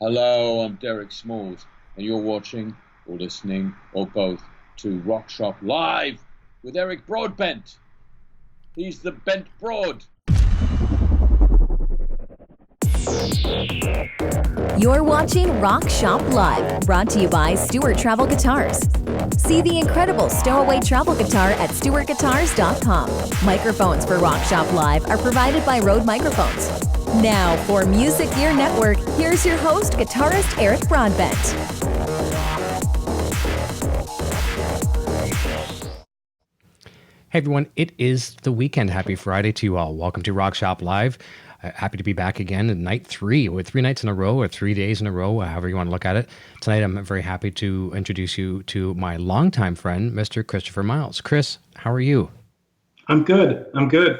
Hello, I'm Derek Smalls, and you're watching, or listening, or both, to Rock Shop Live with Eric Broadbent. He's the Bent Broad. You're watching Rock Shop Live, brought to you by Stewart Travel Guitars. See the incredible stowaway travel guitar at stewartguitars.com. Microphones for Rock Shop Live are provided by Rode Microphones. Now, for Music Gear Network, here's your host, guitarist Eric Broadbent. Hey everyone, it is the weekend. Happy Friday to you all. Welcome to Rock Shop Live. Happy to be back again at night 3, with 3 nights in a row or 3 days in a row, however you want to look at it. Tonight I'm very happy to introduce you to my longtime friend, Mr. Christopher Myles. Chris, how are you? I'm good.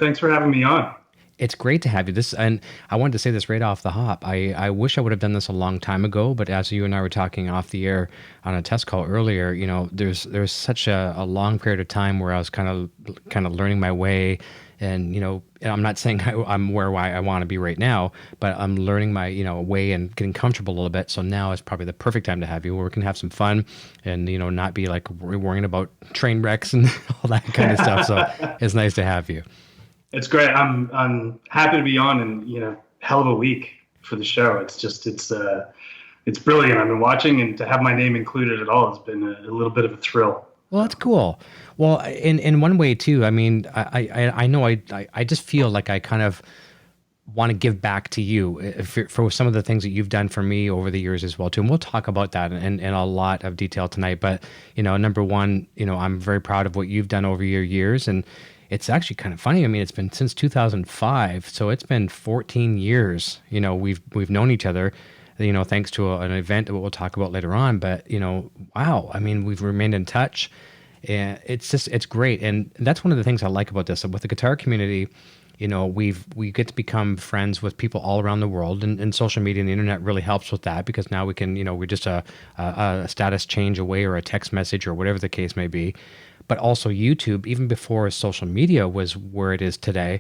Thanks for having me on. It's great to have you. And I wanted to say this right off the hop. I wish I would have done this a long time ago, but as you and I were talking off the air on a test call earlier, you know, there's such a long period of time where I was kind of learning my way. And, you know, I'm not saying I'm where I want to be right now, but I'm learning my, way and getting comfortable a little bit. So now is probably the perfect time to have you where we can have some fun and, not be like worrying about train wrecks and all that kind of stuff. So it's nice to have you. It's great. I'm happy to be on, and hell of a week for the show. It's brilliant. I've been watching, and to have my name included at all has been a little bit of a thrill. Well, that's cool. Well, in one way too. I mean, I know I just feel like I kind of want to give back to you for some of the things that you've done for me over the years as well too. And we'll talk about that in a lot of detail tonight. But number one, I'm very proud of what you've done over your years, and it's actually kind of funny. I mean, it's been since 2005, so it's been 14 years. We've known each other, thanks to an event that we'll talk about later on. But wow, I mean, we've remained in touch, and it's great. And that's one of the things I like about this. With the guitar community, we get to become friends with people all around the world, and social media and the internet really helps with that, because now we can, we're just a status change away, or a text message, or whatever the case may be. But also YouTube, even before social media was where it is today,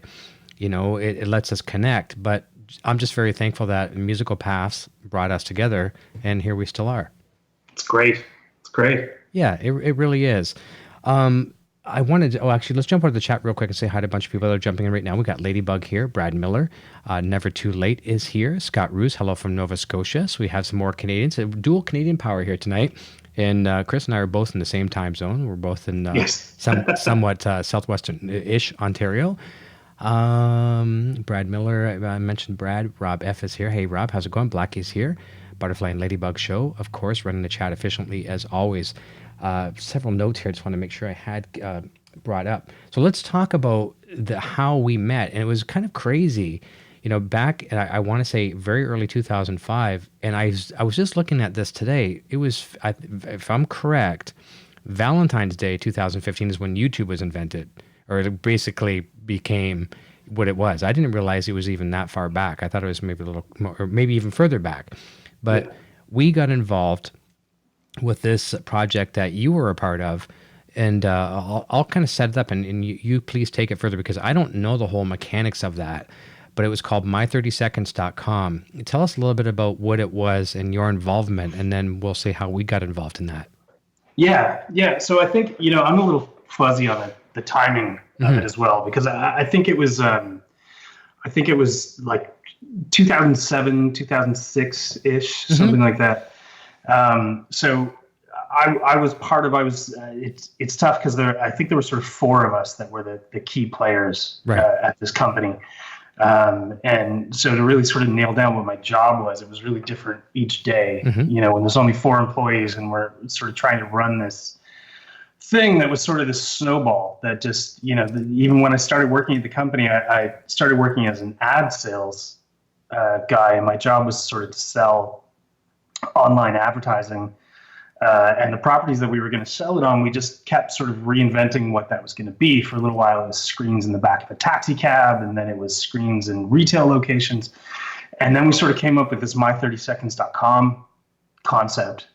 it lets us connect. But I'm just very thankful that musical paths brought us together, and here we still are. It's great. Yeah, it really is. I wanted to, actually, let's jump over to the chat real quick and say hi to a bunch of people that are jumping in right now. We got Ladybug here, Brad Miller, Never Too Late is here, Scott Roos, hello from Nova Scotia. So we have some more Canadians, a dual Canadian power here tonight. And Chris and I are both in the same time zone. We're both in yes. somewhat southwestern-ish Ontario. Brad Miller, I mentioned Brad. Rob F. is here. Hey, Rob, how's it going? Blackie's here. Butterfly and Ladybug Show, of course, running the chat efficiently as always. Several notes here. Just want to make sure I had brought up. So let's talk about how we met. And it was kind of crazy. Back, I want to say very early 2005, and I was just looking at this today. It was, if I'm correct, Valentine's Day 2015 is when YouTube was invented, or it basically became what it was. I didn't realize it was even that far back. I thought it was maybe a little more, or maybe even further back. But we got involved with this project that you were a part of, and I'll kind of set it up, and you please take it further, because I don't know the whole mechanics of that. But it was called my30seconds.com. Tell us a little bit about what it was and your involvement, and then we'll say how we got involved in that. Yeah. So I think, I'm a little fuzzy on the timing of it as well, because I think it was like 2007, 2006-ish, something like that. So I was part of, it's tough because I think there were sort of 4 of us that were the key players at this company. And so to really sort of nail down what my job was, it was really different each day, when there's only 4 employees and we're sort of trying to run this thing that was sort of this snowball that just, even when I started working at the company, I started working as an ad sales guy, and my job was sort of to sell online advertising. And the properties that we were going to sell it on, we just kept sort of reinventing what that was going to be. For a little while, it was screens in the back of a taxi cab, and then it was screens in retail locations. And then we sort of came up with this my30seconds.com concept,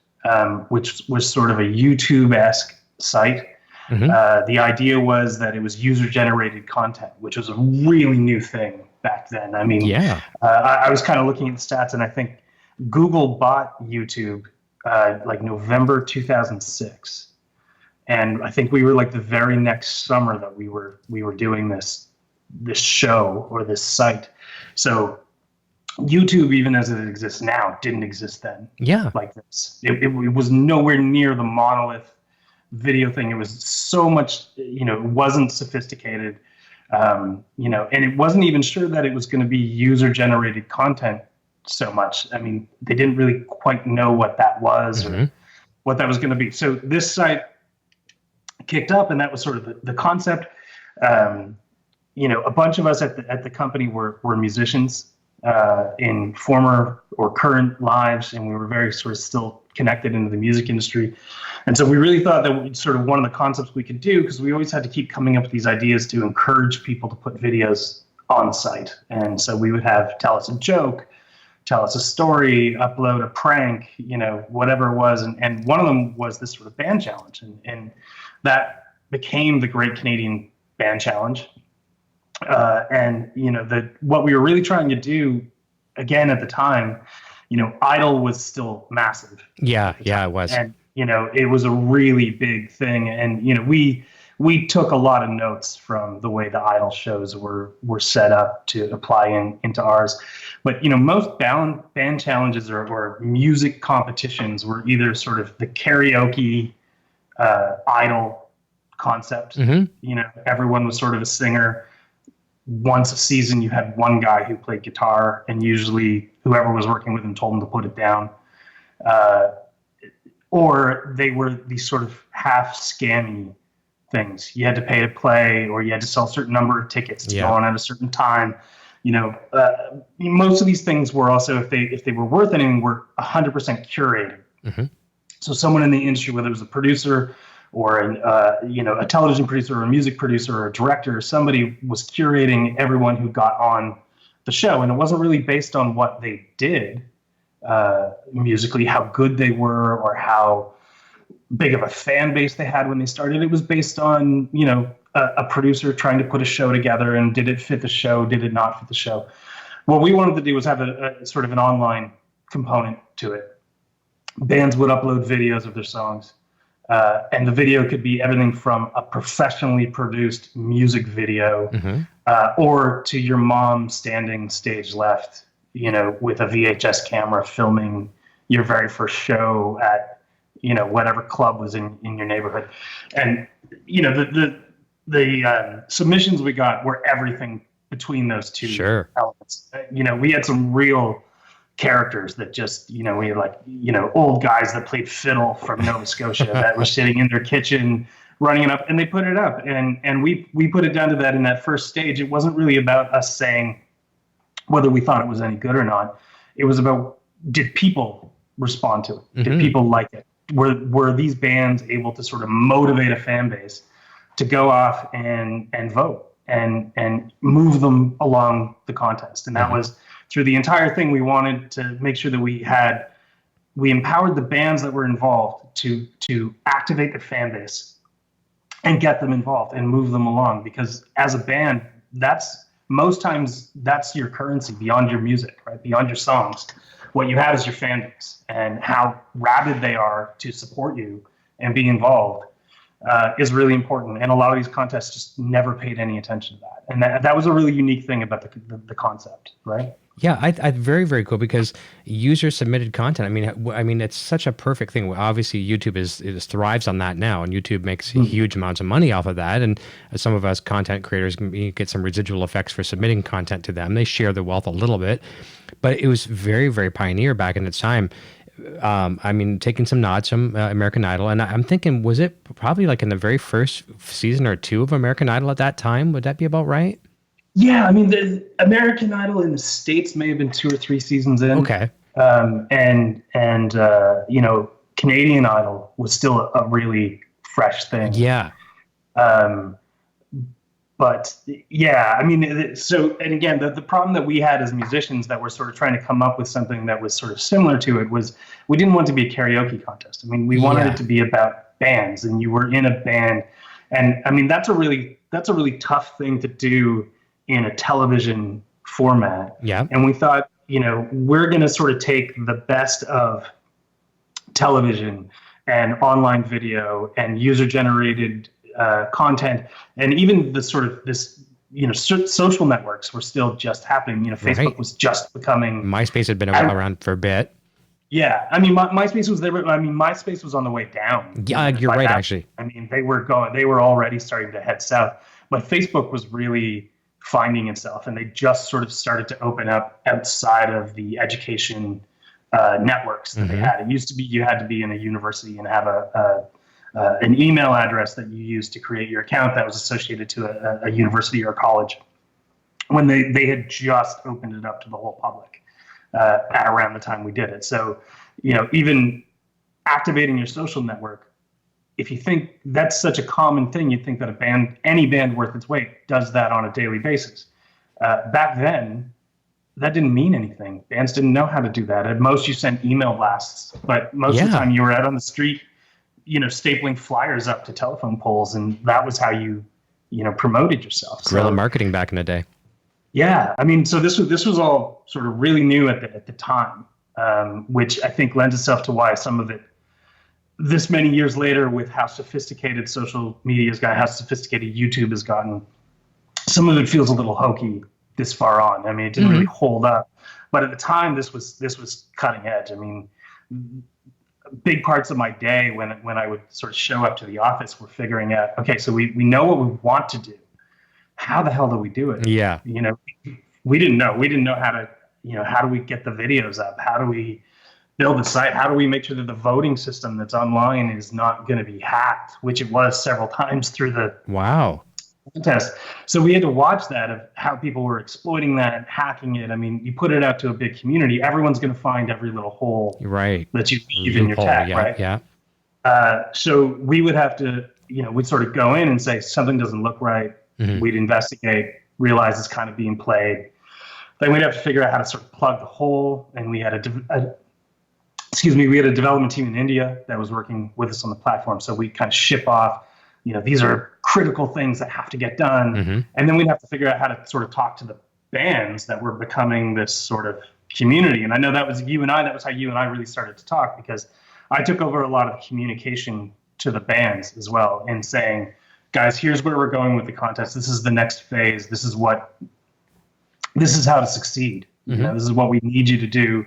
which was sort of a YouTube-esque site. The idea was that it was user-generated content, which was a really new thing back then. I mean, I was kind of looking at the stats, and I think Google bought YouTube like November 2006, and I think we were like the very next summer that we were doing this show or this site. So YouTube, even as it exists now, didn't exist then. Yeah, like this. It was nowhere near the monolith video thing. It was so much, it wasn't sophisticated, and it wasn't even sure that it was going to be user-generated content so much. I mean, they didn't really quite know what that was or what that was going to be. So this site kicked up, and that was sort of the concept. A bunch of us at the company were musicians in former or current lives, and we were very sort of still connected into the music industry. And so we really thought that sort of one of the concepts we could do, because we always had to keep coming up with these ideas to encourage people to put videos on site. And so we would have tell us a joke, tell us a story, upload a prank, whatever it was. And one of them was this sort of band challenge. And that became the Great Canadian Band Challenge. What we were really trying to do, again, at the time, Idol was still massive. Yeah, it was. And, it was a really big thing. And, we took a lot of notes from the way the Idol shows were set up to apply into ours. But, most band challenges or music competitions were either sort of the karaoke Idol concept. Everyone was sort of a singer. Once a season, you had one guy who played guitar, and usually whoever was working with him told him to put it down. Or they were these sort of half scammy things. You had to pay to play, or you had to sell a certain number of tickets to go on at a certain time. Most of these things were also, if they were worth anything, were 100% curated. So someone in the industry, whether it was a producer or a television producer or a music producer or a director, somebody was curating everyone who got on the show. And it wasn't really based on what they did musically, how good they were, or how big of a fan base they had when they started. It was based on, a producer trying to put a show together, and did it fit the show? Did it not fit the show? What we wanted to do was have a sort of an online component to it. Bands would upload videos of their songs. And the video could be everything from a professionally produced music video or to your mom standing stage left, with a VHS camera filming your very first show at, whatever club was in your neighborhood. And, the submissions we got were everything between those two elements. We had some real characters that just, we had like, old guys that played fiddle from Nova Scotia that were sitting in their kitchen running it up, and they put it up. And we put it down to that in that first stage. It wasn't really about us saying whether we thought it was any good or not. It was about, did people respond to it? Did people like it? Were these bands able to sort of motivate a fan base to go off and vote and move them along the contest? And that was, through the entire thing, we wanted to make sure that we empowered the bands that were involved to activate their fan base and get them involved and move them along. Because as a band, most times that's your currency beyond your music, right? Beyond your songs. What you have is your fan base, and how rabid they are to support you and be involved is really important. And a lot of these contests just never paid any attention to that. And that was a really unique thing about the concept, right? Yeah, I very, very cool, because user submitted content. I mean, it's such a perfect thing. Obviously, YouTube is thrives on that now, and YouTube makes huge amounts of money off of that. And some of us content creators get some residual effects for submitting content to them. They share the wealth a little bit, but it was very, very pioneer back in its time. Taking some nods from American Idol, and I'm thinking, was it probably like in the very first season or two of American Idol at that time? Would that be about right? Yeah, the American Idol in the States may have been 2 or 3 seasons in. Okay. Canadian Idol was still a really fresh thing. Yeah. But yeah, and again, the problem that we had as musicians that were sort of trying to come up with something that was sort of similar to it was, we didn't want it to be a karaoke contest. We wanted it to be about bands, and you were in a band. And that's a really tough thing to do in a television format. Yeah. And we thought, we're going to sort of take the best of television and online video and user-generated content, and even the sort of this, social networks were still just happening. Facebook was just becoming. MySpace had been around for a bit. Yeah, I mean, MySpace was there. I mean, MySpace was on the way down. Yeah, you're right, actually. I mean, they were already starting to head south, but Facebook was really finding itself, and they just sort of started to open up outside of the education networks that they had. It used to be you had to be in a university and have an email address that you used to create your account that was associated to a university or college, when they had just opened it up to the whole public at around the time we did it. So, even activating your social network, if you think that's such a common thing, you'd think that any band worth its weight does that on a daily basis. Back then, that didn't mean anything. Bands didn't know how to do that. At most, you sent email blasts, but most of the time you were out on the street, stapling flyers up to telephone poles, and that was how you promoted yourself. Guerrilla marketing back in the day. Yeah, I mean, so this was all sort of really new at the time, which I think lends itself to why some of it, this many years later, with how sophisticated social media has gotten, how sophisticated YouTube has gotten, some of it feels a little hokey this far on. I mean, it didn't really hold up, but at the time, this was cutting edge. I mean, big parts of my day when I would sort of show up to the office were figuring out, okay, so we know what we want to do. How the hell do we do it? Yeah. We didn't know. We didn't know how to, how do we get the videos up? How do we build the site? How do we make sure that the voting system that's online is not going to be hacked, which it was several times through the contest. So we had to watch that, of how people were exploiting that, hacking it. I mean, you put it out to a big community, everyone's going to find every little hole that you leave in your tech, right? Yeah. So we would have to, we'd sort of go in and say something doesn't look right. We'd investigate, realize it's kind of being played. Then we'd have to figure out how to sort of plug the hole. And we had we had a development team in India that was working with us on the platform. So we kind of ship off, these are critical things that have to get done. And then we'd have to figure out how to sort of talk to the bands that were becoming this sort of community. And I know that was how you and I really started to talk, because I took over a lot of communication to the bands as well, and saying, guys, here's where we're going with the contest. This is the next phase. This is how to succeed. This is what we need you to do.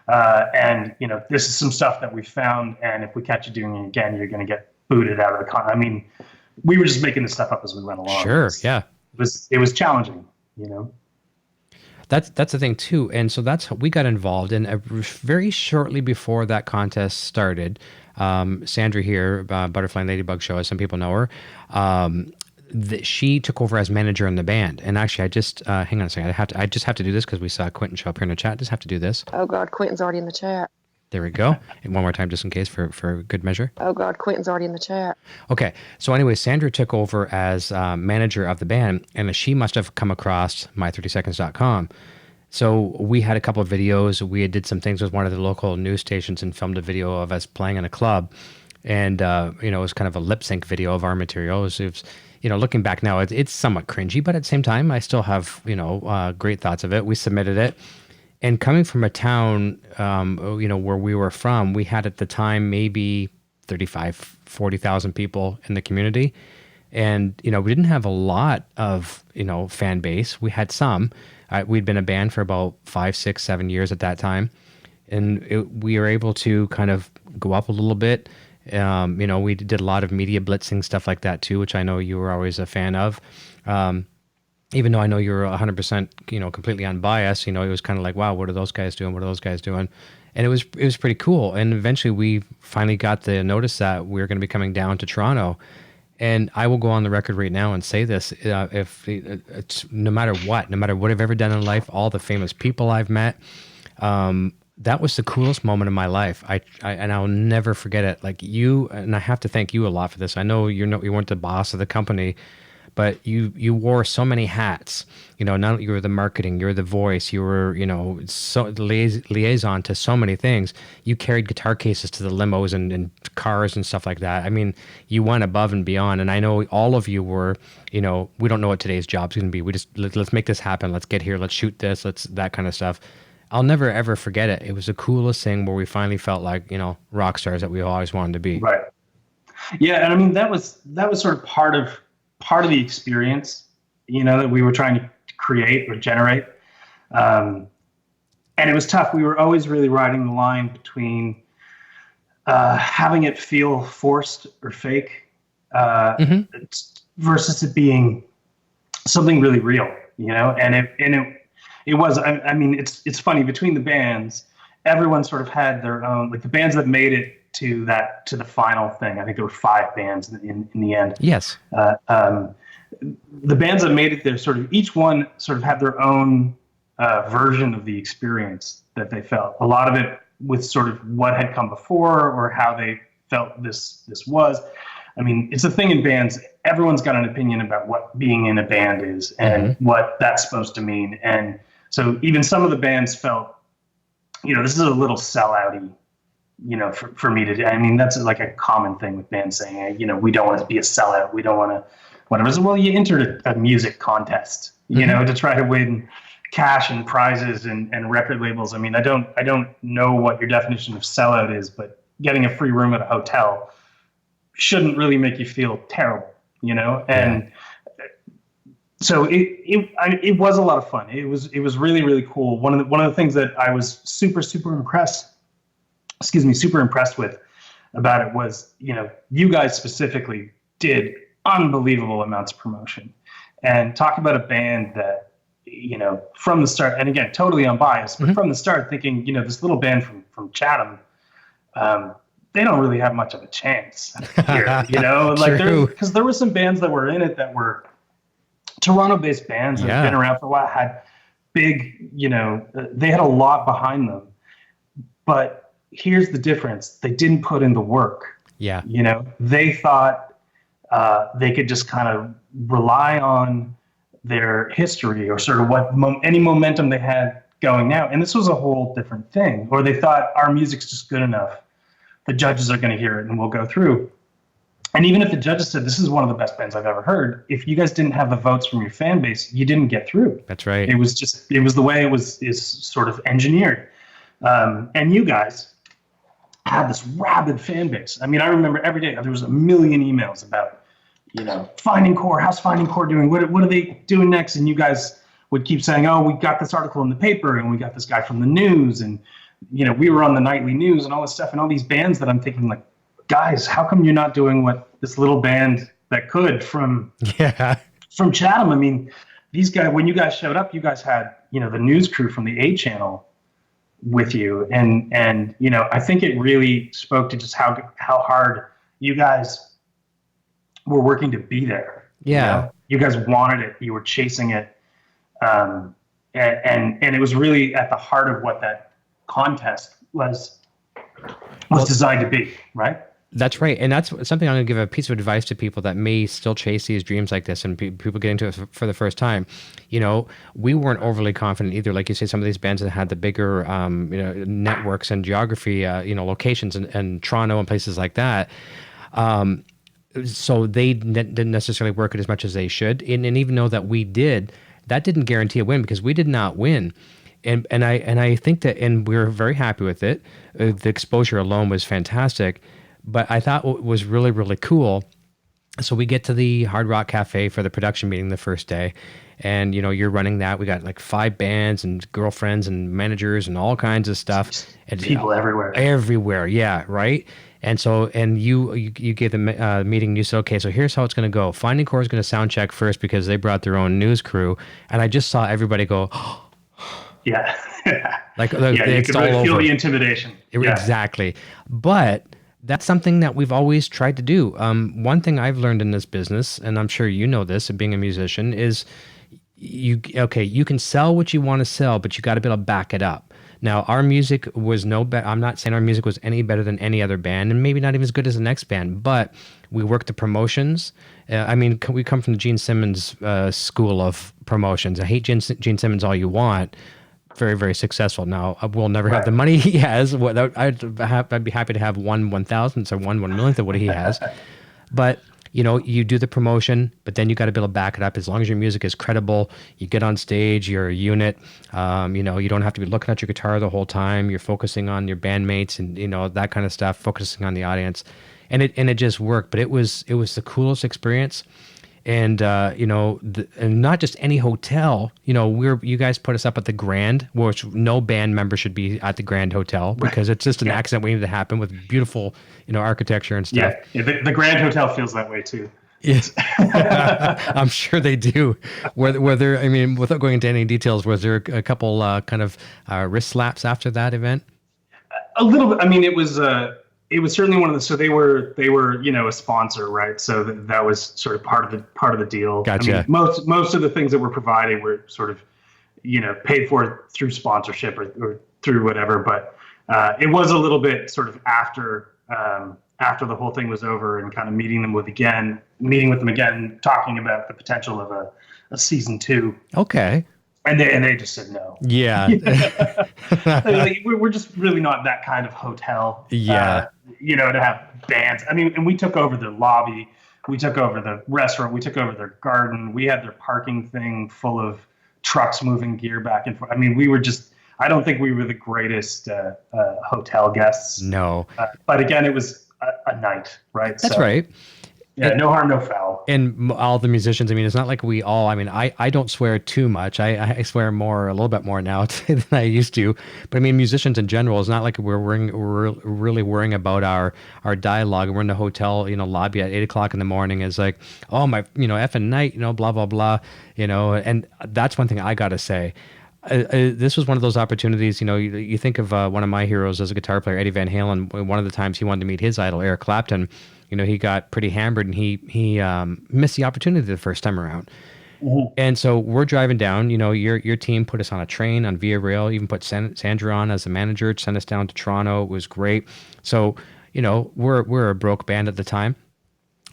And this is some stuff that we found. And if we catch you doing it again, you're going to get booted out of the con. I mean, we were just making this stuff up as we went along. Sure. Yeah. It was challenging, That's the thing too. And so that's how we got involved. And very shortly before that contest started, Sandra here, Butterfly and Ladybug Show, as some people know her, she took over as manager in the band. And actually, I just hang on a second. I just have to do this because we saw Quentin show up here in the chat. Just have to do this. Oh God, Quentin's already in the chat. There we go. And one more time, just in case, for good measure. Oh God, Quentin's already in the chat. Okay. So anyway, Sandra took over as manager of the band, and she must have come across my30seconds.com. So we had a couple of videos. We did some things with one of the local news stations and filmed a video of us playing in a club. And, it was kind of a lip sync video of our material. It was looking back now, it's somewhat cringy, but at the same time, I still have, great thoughts of it. We submitted it. And coming from a town, where we were from, we had at the time maybe 40,000 people in the community. And, we didn't have a lot of, fan base. We had some. We'd been a band for about 5, 6, 7 years at that time. And we were able to kind of go up a little bit. We did a lot of media blitzing, stuff like that too, which I know you were always a fan of. Even though I know you're 100%, completely unbiased, it was kind of like, wow, what are those guys doing? What are those guys doing? And it was pretty cool. And eventually we finally got the notice that we were going to be coming down to Toronto. And I will go on the record right now and say this, if it's no matter what I've ever done in life, all the famous people I've met, that was the coolest moment of my life. And I'll never forget it. Like you, and I have to thank you a lot for this. I know you weren't the boss of the company, but you wore so many hats. Now you were the marketing, you're the voice, you were, so liaison to so many things. You carried guitar cases to the limos and cars and stuff like that. I mean, you went above and beyond. And I know all of you were, we don't know what today's job's going to be. We just, let's make this happen. Let's get here. Let's shoot this. That kind of stuff. I'll never ever forget it. It was the coolest thing where we finally felt like, rock stars that we always wanted to be. Right. Yeah, and I mean that was sort of part of the experience, that we were trying to create or generate. And it was tough. We were always really riding the line between having it feel forced or fake versus it being something really real, and it was. I mean, it's funny, between the bands, everyone sort of had their own, like the bands that made it to the final thing. I think there were 5 bands in the end. Yes. The bands that made it there, sort of each one sort of had their own version of the experience that they felt. A lot of it with sort of what had come before or how they felt this was. I mean, it's a thing in bands. Everyone's got an opinion about what being in a band is and what that's supposed to mean. And so even some of the bands felt, this is a little sellouty, for me to do. I mean, that's like a common thing with bands saying, we don't want to be a sellout. We don't want to, whatever. So, well, you entered a music contest, to try to win cash and prizes and record labels. I mean, I don't know what your definition of sellout is, but getting a free room at a hotel shouldn't really make you feel terrible, and so it was a lot of fun. It was really, really cool. One of the things that I was super impressed with about it was, you guys specifically did unbelievable amounts of promotion, and talk about a band that, from the start, and again, totally unbiased, but from the start thinking, this little band from Chatham, they don't really have much of a chance here, like because there were some bands that were in it that were Toronto-based bands that had been around for a while, had big, they had a lot behind them, but here's the difference. They didn't put in the work. Yeah. They thought they could just kind of rely on their history or sort of what any momentum they had going now. And this was a whole different thing. Or they thought our music's just good enough. The judges are going to hear it and we'll go through. And even if the judges said, this is one of the best bands I've ever heard, if you guys didn't have the votes from your fan base, you didn't get through. That's right. It was the way is sort of engineered. And you guys had this rabid fan base. I mean, I remember every day there was a million emails about, Finding Core, how's Finding Core doing? What are they doing next? And you guys would keep saying, oh, we got this article in the paper and we got this guy from the news. And, we were on the nightly news and all this stuff, and all these bands that I'm thinking, like, guys, how come you're not doing what this little band that could from Chatham? I mean, these guys, when you guys showed up, you guys had, the news crew from the A channel with you. And I think it really spoke to just how hard you guys were working to be there. Yeah. You guys wanted it. You were chasing it. And it was really at the heart of what that contest was designed to be, right? That's right. And that's something I'm going to give a piece of advice to people that may still chase these dreams like this and people get into it for the first time. We weren't overly confident either. Like you say, some of these bands that had the bigger, networks and geography, locations and Toronto and places like that. So they didn't necessarily work it as much as they should. And even though that we did, that didn't guarantee a win because we did not win. And I think that, and we were very happy with it. The exposure alone was fantastic. But I thought what was really, really cool. So we get to the Hard Rock Cafe for the production meeting the first day. And, you're running that. We got like 5 bands and girlfriends and managers and all kinds of stuff. And people everywhere. Everywhere. Yeah. Right. And so, and you gave the meeting, and you said, okay, so here's how it's going to go. Finding Core is going to sound check first because they brought their own news crew. And I just saw everybody go, yeah. Like, you could really feel the intimidation. Exactly. But that's something that we've always tried to do. One thing I've learned in this business, and I'm sure you know this, being a musician, is you can sell what you want to sell, but you got to be able to back it up. Now, our music was no better. I'm not saying our music was any better than any other band, and maybe not even as good as the next band, but we worked the promotions. We come from the Gene Simmons school of promotions. I hate Gene Simmons all you want. Very, very successful. Now, we'll never have the money he has. I'd be happy to have 1/1000th or 1/1,000th of what he has. But, you do the promotion, but then you got to be able to back it up. As long as your music is credible, you get on stage, you're a unit. You don't have to be looking at your guitar the whole time. You're focusing on your bandmates and that kind of stuff, focusing on the audience, and it just worked. But it was the coolest experience. And and not just any hotel. You guys put us up at the Grand, which no band member should be at the Grand Hotel because it's just an accident waiting to happen with beautiful, architecture and stuff. Yeah, the Grand Hotel feels that way too. Yes, I'm sure they do. Whether without going into any details, was there a couple kind of wrist slaps after that event? A little bit. I mean, it was certainly one of the. So they were a sponsor, right? So that was sort of part of the deal. Gotcha. I mean, most of the things that were provided were sort of paid for through sponsorship or through whatever. But it was a little bit sort of after the whole thing was over and kind of meeting with them again, talking about the potential of a season 2. Okay. And they just said no. Yeah. We're just really not that kind of hotel. Yeah. To have bands. I mean, and we took over their lobby. We took over the restaurant. We took over their garden. We had their parking thing full of trucks moving gear back and forth. I mean, I don't think we were the greatest hotel guests. No. But again, it was a night, right? That's right. Yeah, no harm, no foul. And all the musicians, it's not like we all, I don't swear too much. I swear a little bit more now than I used to. But musicians in general, it's not like we're really worrying about our dialogue. We're in the hotel, lobby at 8 o'clock in the morning. It's like, oh my, effing night, blah, blah, blah, and that's one thing I got to say. This was one of those opportunities, you think of one of my heroes as a guitar player, Eddie Van Halen. One of the times he wanted to meet his idol, Eric Clapton, he got pretty hammered and he missed the opportunity the first time around. Mm-hmm. And so we're driving down, your team put us on a train on Via Rail, even put Sandra on as a manager, sent us down to Toronto. It was great. So, we're a broke band at the time,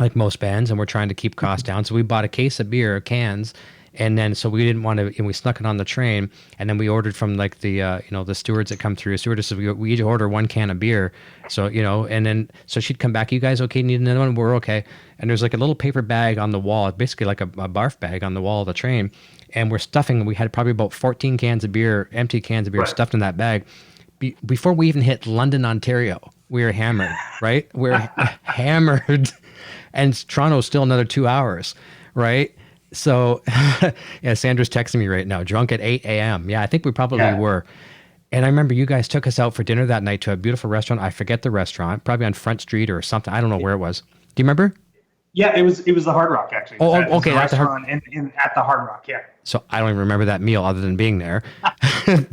like most bands, and we're trying to keep costs down. So we bought a case of beer, cans. And then, so we didn't want to, and we snuck it on the train. And then we ordered from like the stewards that come through. Stewardesses, we each order 1 can of beer. So, and then, so she'd come back, you guys okay? Need another one? We're okay. And there's like a little paper bag on the wall, basically like a barf bag on the wall of the train. And we had probably about 14 cans of beer, empty cans of beer stuffed in that bag. Before we even hit London, Ontario, we were hammered, right? We're hammered. And Toronto's still another 2 hours, right? So, yeah, Sandra's texting me right now, drunk at 8 a.m. Yeah, I think we probably were. And I remember you guys took us out for dinner that night to a beautiful restaurant. I forget the restaurant, probably on Front Street or something. I don't know where it was. Do you remember? Yeah, it was the Hard Rock, actually. Oh, okay. At the Hard Rock, yeah. So I don't even remember that meal other than being there.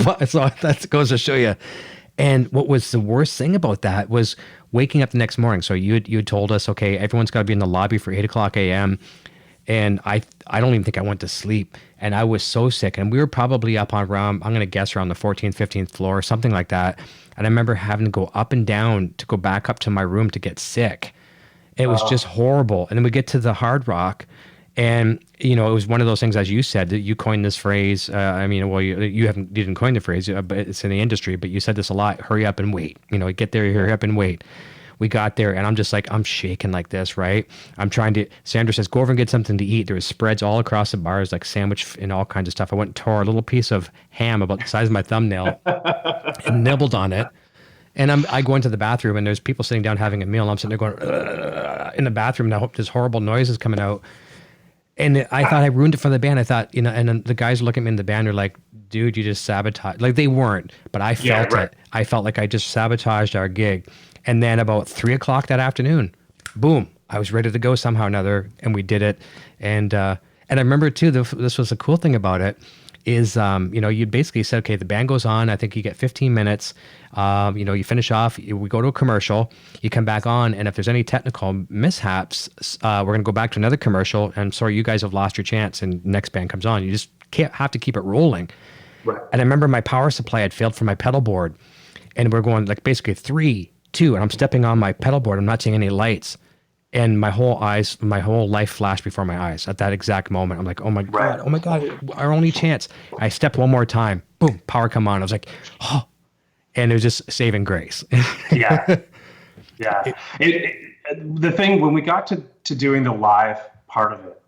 But, so that goes to show you. And what was the worst thing about that was waking up the next morning. So you had told us, okay, everyone's got to be in the lobby for 8 o'clock a.m., and I don't even think I went to sleep. And I was so sick. And we were probably up on around, I'm going to guess around the 14th, 15th floor or something like that. And I remember having to go up and down to go back up to my room to get sick. It was just horrible. And then we get to the Hard Rock. And, it was one of those things, as you said, that you coined this phrase. You didn't coin the phrase, but it's in the industry. But you said this a lot, hurry up and wait. Get there, hurry up and wait. We got there and I'm just like, I'm shaking like this, right? Sandra says, go over and get something to eat. There was spreads all across the bars, like sandwich and all kinds of stuff. I went and tore a little piece of ham about the size of my thumbnail and nibbled on it. And I go into the bathroom and there's people sitting down having a meal. And I'm sitting there going, in the bathroom. And I hope this horrible noise is coming out. And I thought I ruined it for the band. I thought, and then the guys look at me in the band are like, dude, you just sabotaged. Like they weren't, but I felt it. I felt like I just sabotaged our gig. And then about 3 o'clock that afternoon, boom, I was ready to go somehow or another, and we did it. And I remember too, this was the cool thing about it, is you basically said, okay, the band goes on. I think you get 15 minutes. You finish off. We go to a commercial. You come back on, and if there's any technical mishaps, we're gonna go back to another commercial. And sorry, you guys have lost your chance. And next band comes on. You just have to keep it rolling. Right. And I remember my power supply had failed from my pedal board, and we're going like basically 3, 2, and I'm stepping on my pedal board. I'm not seeing any lights. And my whole life flashed before my eyes at that exact moment. I'm like, oh my God, our only chance. I stepped one more time, boom, power come on. I was like, oh, and it was just saving grace. Yeah. Yeah. the thing when we got to doing the live part of it,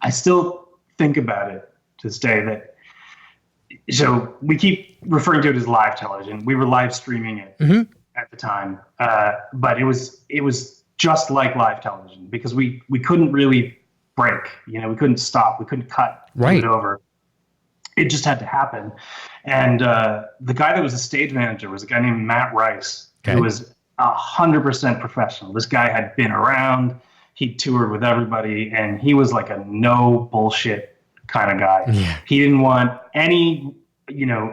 I still think about it to this day. That so we keep referring to it as live television. We were live streaming it at the time, but it was just like live television because we couldn't really break. You know, we couldn't stop. We couldn't cut it over. It just had to happen. And the guy that was the stage manager was a guy named Matt Rice, who was 100% professional. This guy had been around. He toured with everybody, and he was like a no bullshit kind of guy. Yeah. He didn't want any,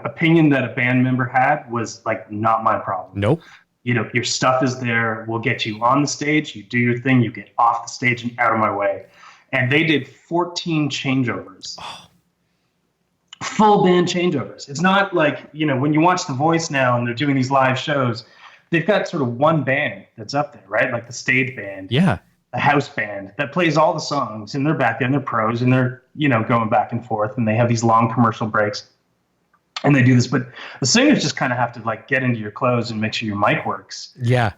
opinion that a band member had was like not my problem. Nope. Your stuff is there. We'll get you on the stage. You do your thing. You get off the stage and out of my way. And they did 14 changeovers. Oh. Full band changeovers. It's not like, when you watch The Voice now and they're doing these live shows, they've got sort of one band that's up there, right? Like the stage band. Yeah. A house band that plays all the songs, and they're back there and they're pros and they're, going back and forth, and they have these long commercial breaks and they do this. But the singers just kind of have to like get into your clothes and make sure your mic works. Yeah.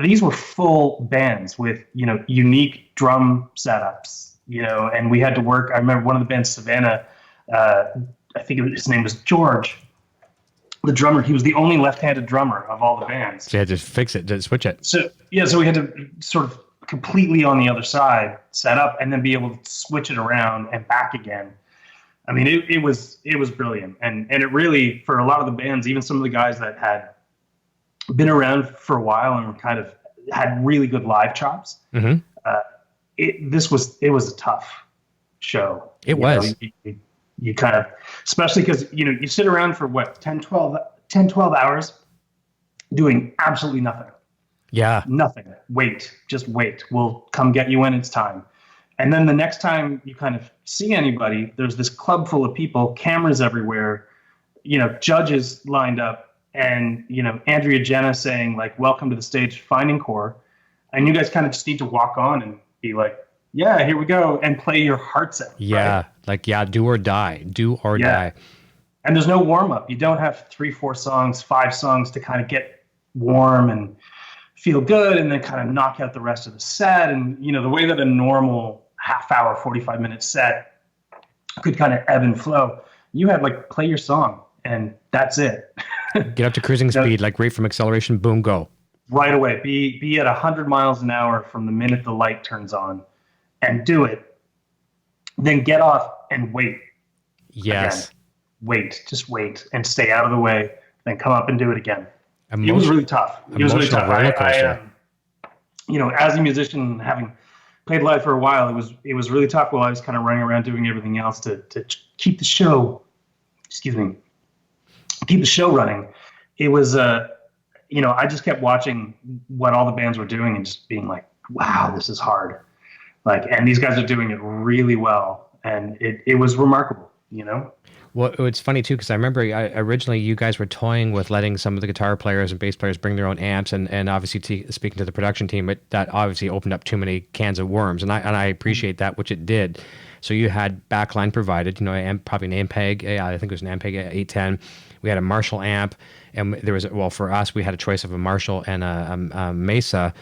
These were full bands with, unique drum setups, and we had to work. I remember one of the bands, Savannah, I think his name was George, the drummer. He was the only left-handed drummer of all the bands. So you had to fix it, to switch it. So we had to sort of completely on the other side set up and then be able to switch it around and back again. I mean, it was brilliant. And it really, for a lot of the bands, even some of the guys that had been around for a while and were kind of had really good live chops, it was a tough show. It was. You kind of, especially because, you sit around for what, 10, 12 hours doing absolutely nothing. Yeah. Nothing. Just wait. We'll come get you when it's time. And then the next time you kind of see anybody, there's this club full of people, cameras everywhere, judges lined up, and, Andrea Jenna saying like, welcome to the stage, Finding Core. And you guys kind of just need to walk on and be like, yeah, here we go, and play your hearts out. Yeah. Right? Do or die. Do or die. And there's no warm up. You don't have 3, 4 songs, 5 songs to kind of get warm and feel good and then kind of knock out the rest of the set. And, the way that a normal half-hour, 45-minute set could kind of ebb and flow, you had like play your song and that's it. Get up to cruising speed, like right from acceleration, boom, go. Right away. Be at 100 miles an hour from the minute the light turns on and do it. Then get off and wait. Yes. Again. Wait, just wait and stay out of the way. Then come up and do it again. It was really tough. It was really tough. I as a musician, having played live for a while, it was really tough while I was kind of running around doing everything else to keep the show. Keep the show running. It was I just kept watching what all the bands were doing and just being like, wow, this is hard. And these guys are doing it really well, and it was remarkable. Well, it's funny too, because I remember originally you guys were toying with letting some of the guitar players and bass players bring their own amps, and obviously speaking to the production team, that obviously opened up too many cans of worms, and I appreciate that, which it did. So you had backline provided, probably an Ampeg, I think it was an Ampeg 810. We had a Marshall amp, and there was, for us, we had a choice of a Marshall and a Mesa,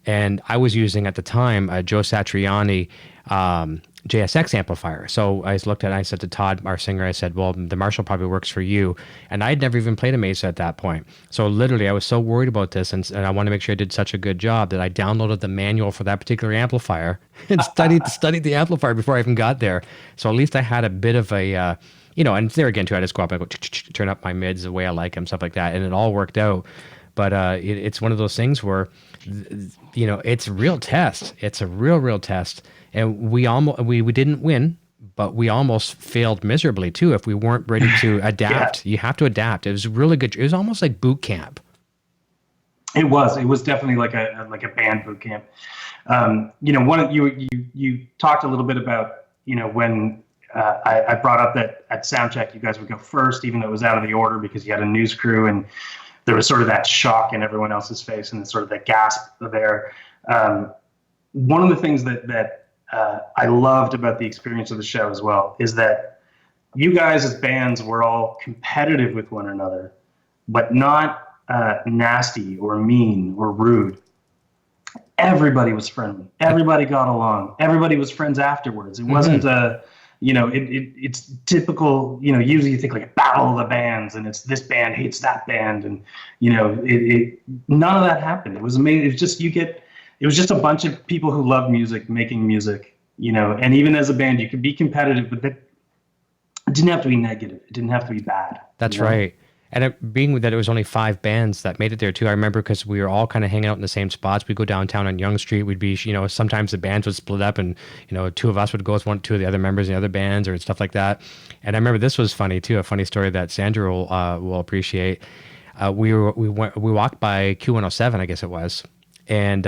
and I was using at the time a Joe Satriani JSX amplifier. So I looked at it, I said to Todd, our singer, I said, well, the Marshall probably works for you. And I'd never even played a Mesa at that point. So literally I was so worried about this, and I wanted to make sure I did such a good job that I downloaded the manual for that particular amplifier and studied the amplifier before I even got there. So at least I had a bit of a, and there again too, I just go up and go turn up my mids the way I like them, stuff like that. And it all worked out. But it's one of those things where, it's a real test. It's a real test. And we didn't win, but we almost failed miserably too if we weren't ready to adapt. You have to adapt. It was really good. It was almost like boot camp. It was definitely like a band boot camp. You talked a little bit about when I brought up that at soundcheck you guys would go first, even though it was out of the order because you had a news crew and there was sort of that shock in everyone else's face and sort of that gasp of air. One of the things that I loved about the experience of the show as well is that you guys as bands were all competitive with one another, but not nasty or mean or rude. Everybody was friendly. Everybody got along. Everybody was friends afterwards. It wasn't it's typical, usually you think like a battle of the bands and it's this band hates that band. And, none of that happened. It was amazing. It was just a bunch of people who love music, making music, and even as a band, you could be competitive, but it didn't have to be negative. It didn't have to be bad. That's right. And being that it was only 5 bands that made it there too, I remember because we were all kind of hanging out in the same spots. We'd go downtown on Yonge Street. We'd be, sometimes the bands would split up and, 2 of us would go with 2 of the other members in the other bands or stuff like that. And I remember this was funny too, a funny story that Sandra will appreciate. We walked by Q107, I guess it was. And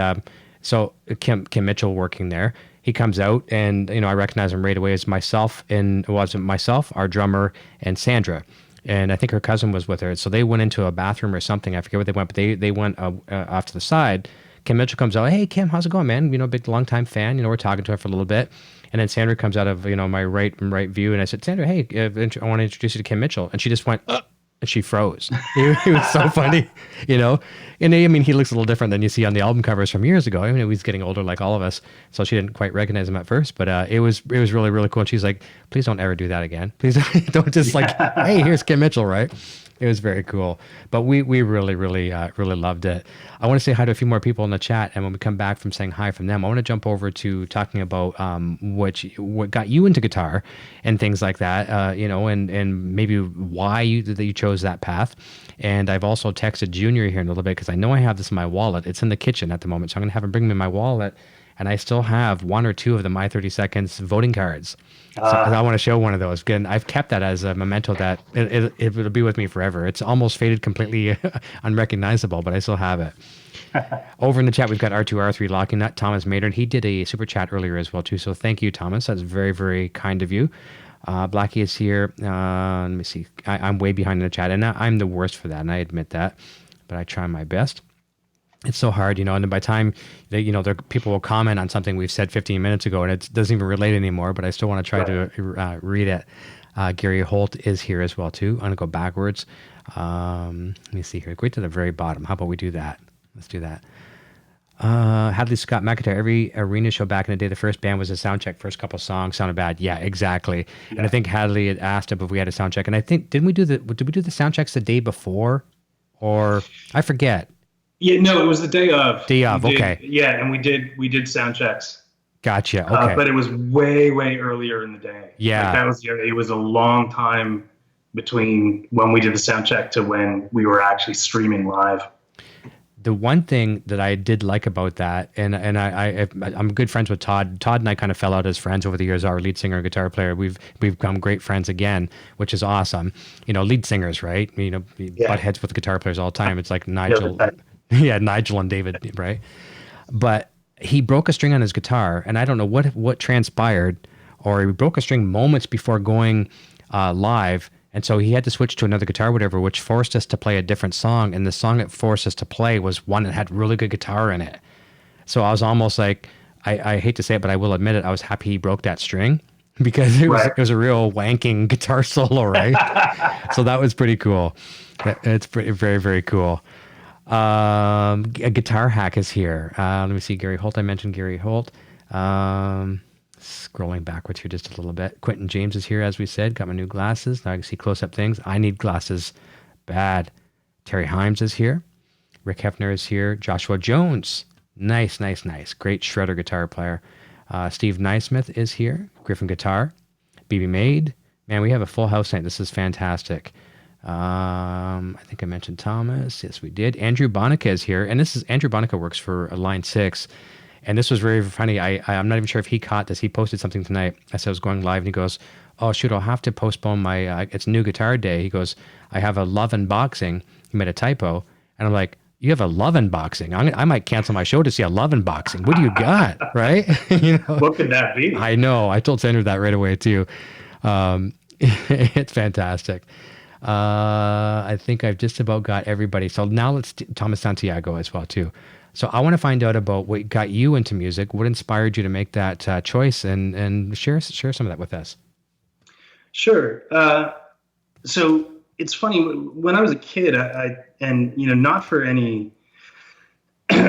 so Kim Mitchell working there, he comes out and, I recognize him right away as myself, our drummer, and Sandra. And I think her cousin was with her. So they went into a bathroom or something. I forget where they went, but they went off to the side. Kim Mitchell comes out. Hey, Kim, how's it going, man? Big long-time fan. We're talking to her for a little bit. And then Sandra comes out of, my right view. And I said, Sandra, hey, I want to introduce you to Kim Mitchell. And she just went, and she froze. It was so funny, And he looks a little different than you see on the album covers from years ago. He's getting older like all of us. So she didn't quite recognize him at first, but it was really, really cool. And she's like, please don't ever do that again. Please don't just hey, here's Kim Mitchell, right? It was very cool. But we really, really, really loved it. I want to say hi to a few more people in the chat. And when we come back from saying hi from them, I want to jump over to talking about what got you into guitar and things like that, and maybe why you chose that path. And I've also texted Junior here in a little bit because I know I have this in my wallet. It's in the kitchen at the moment. So I'm going to have him bring me my wallet. And I still have 1 or 2 of the My 30 Seconds voting cards. So I want to show one of those. Again, I've kept that as a memento that it will be with me forever. It's almost faded completely unrecognizable, but I still have it. Over in the chat, we've got R2R3 Locking Nut, Thomas Maynard. He did a super chat earlier as well, too. So thank you, Thomas. That's very, very kind of you. Blackie is here. Let me see. I'm way behind in the chat, and I'm the worst for that, and I admit that, but I try my best. It's so hard, and then by the time people will comment on something we've said 15 minutes ago and it doesn't even relate anymore, but I still want to try to read it. Gary Holt is here as well too. I'm going to go backwards. Let me see here. Go to the very bottom. How about we do that? Let's do that. Hadley Scott McIntyre, every arena show back in the day, the first band was a sound check. First couple songs sounded bad. Yeah, exactly. Yeah. And I think Hadley had asked if we had a sound check. And I think, did we do the sound checks the day before? Or I forget. Yeah, no, it was the day of. Okay. Yeah, and we did sound checks. Gotcha. Okay. But it was way, way earlier in the day. Yeah. It was a long time between when we did the sound check to when we were actually streaming live. The one thing that I did like about that, and I'm good friends with Todd. Todd and I kind of fell out as friends over the years. Our lead singer and guitar player, we've become great friends again, which is awesome. Lead singers, right? Butt heads with guitar players all the time. It's like Nigel. Yeah, Nigel and David, right? But he broke a string on his guitar, and I don't know what transpired, or he broke a string moments before going live, and so he had to switch to another guitar, whatever, which forced us to play a different song, and the song it forced us to play was one that had really good guitar in it. So I was almost like, I hate to say it, but I will admit it, I was happy he broke that string, because it was a real wanking guitar solo, right? So that was pretty cool. It's very, very cool. A guitar hack is here. Let me see. Gary Holt. I mentioned Gary Holt. Scrolling backwards here just a little bit. Quentin James is here, as we said. Got my new glasses. Now I can see close-up things. I need glasses bad. Terry Himes is here. Rick Hefner is here. Joshua Jones. Nice. Great shredder guitar player. Steve Naismith is here. Griffin Guitar. BB Maid. Man, we have a full house tonight. This is fantastic. I think I mentioned Thomas. Yes, we did. Andrew Bonica is here, and Andrew Bonica works for Line 6, and this was very funny. I'm not even sure if he caught this. He posted something tonight. I said I was going live, and he goes, "Oh shoot, I'll have to postpone my. It's new guitar day." He goes, "I have a love unboxing." He made a typo, and I'm like, "You have a love unboxing? I might cancel my show to see a love unboxing. What do you got?" Right? What could that be? I know. I told Sandra that right away too. It's fantastic. I think I've just about got everybody. So now let's Thomas Santiago as well too. So I want to find out about what got you into music, what inspired you to make that choice, and share some of that with us. Sure. So it's funny, when I was a kid, and not for any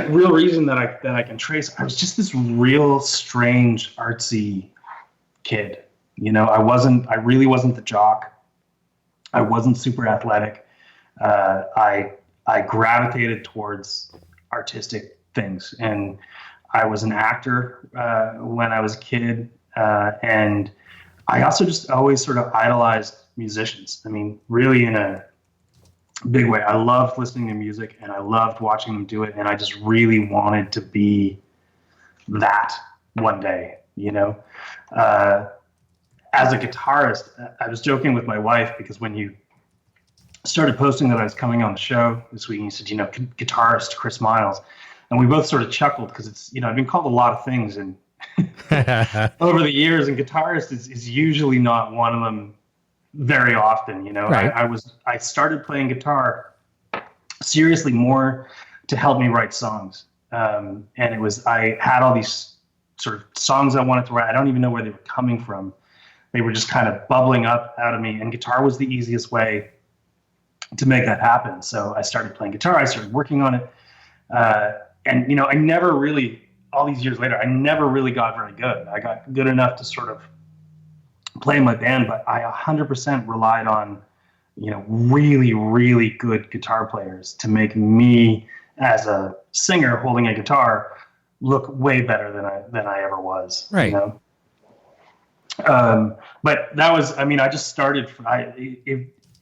real reason that I can trace, I was just this real strange artsy kid. I really wasn't the jock. I wasn't super athletic. I gravitated towards artistic things, and I was an actor when I was a kid, and I also just always sort of idolized musicians. I mean, really in a big way. I loved listening to music, and I loved watching them do it, and I just really wanted to be that one day. As a guitarist, I was joking with my wife, because when you started posting that I was coming on the show this week, and you said, Guitarist Chris Myles, and we both sort of chuckled, because it's, I've been called a lot of things and over the years, and guitarist is usually not one of them very often. Right. I started playing guitar seriously more to help me write songs, and I had all these sort of songs I wanted to write. I don't even know where they were coming from. They were just kind of bubbling up out of me, and guitar was the easiest way to make that happen. So I started playing guitar. I started working on it. And, I never really, all these years later, I never really got very good. I got good enough to sort of play in my band, but I 100% relied on, really, really good guitar players to make me, as a singer holding a guitar, look way better than I ever was. Right. But that was, I just started,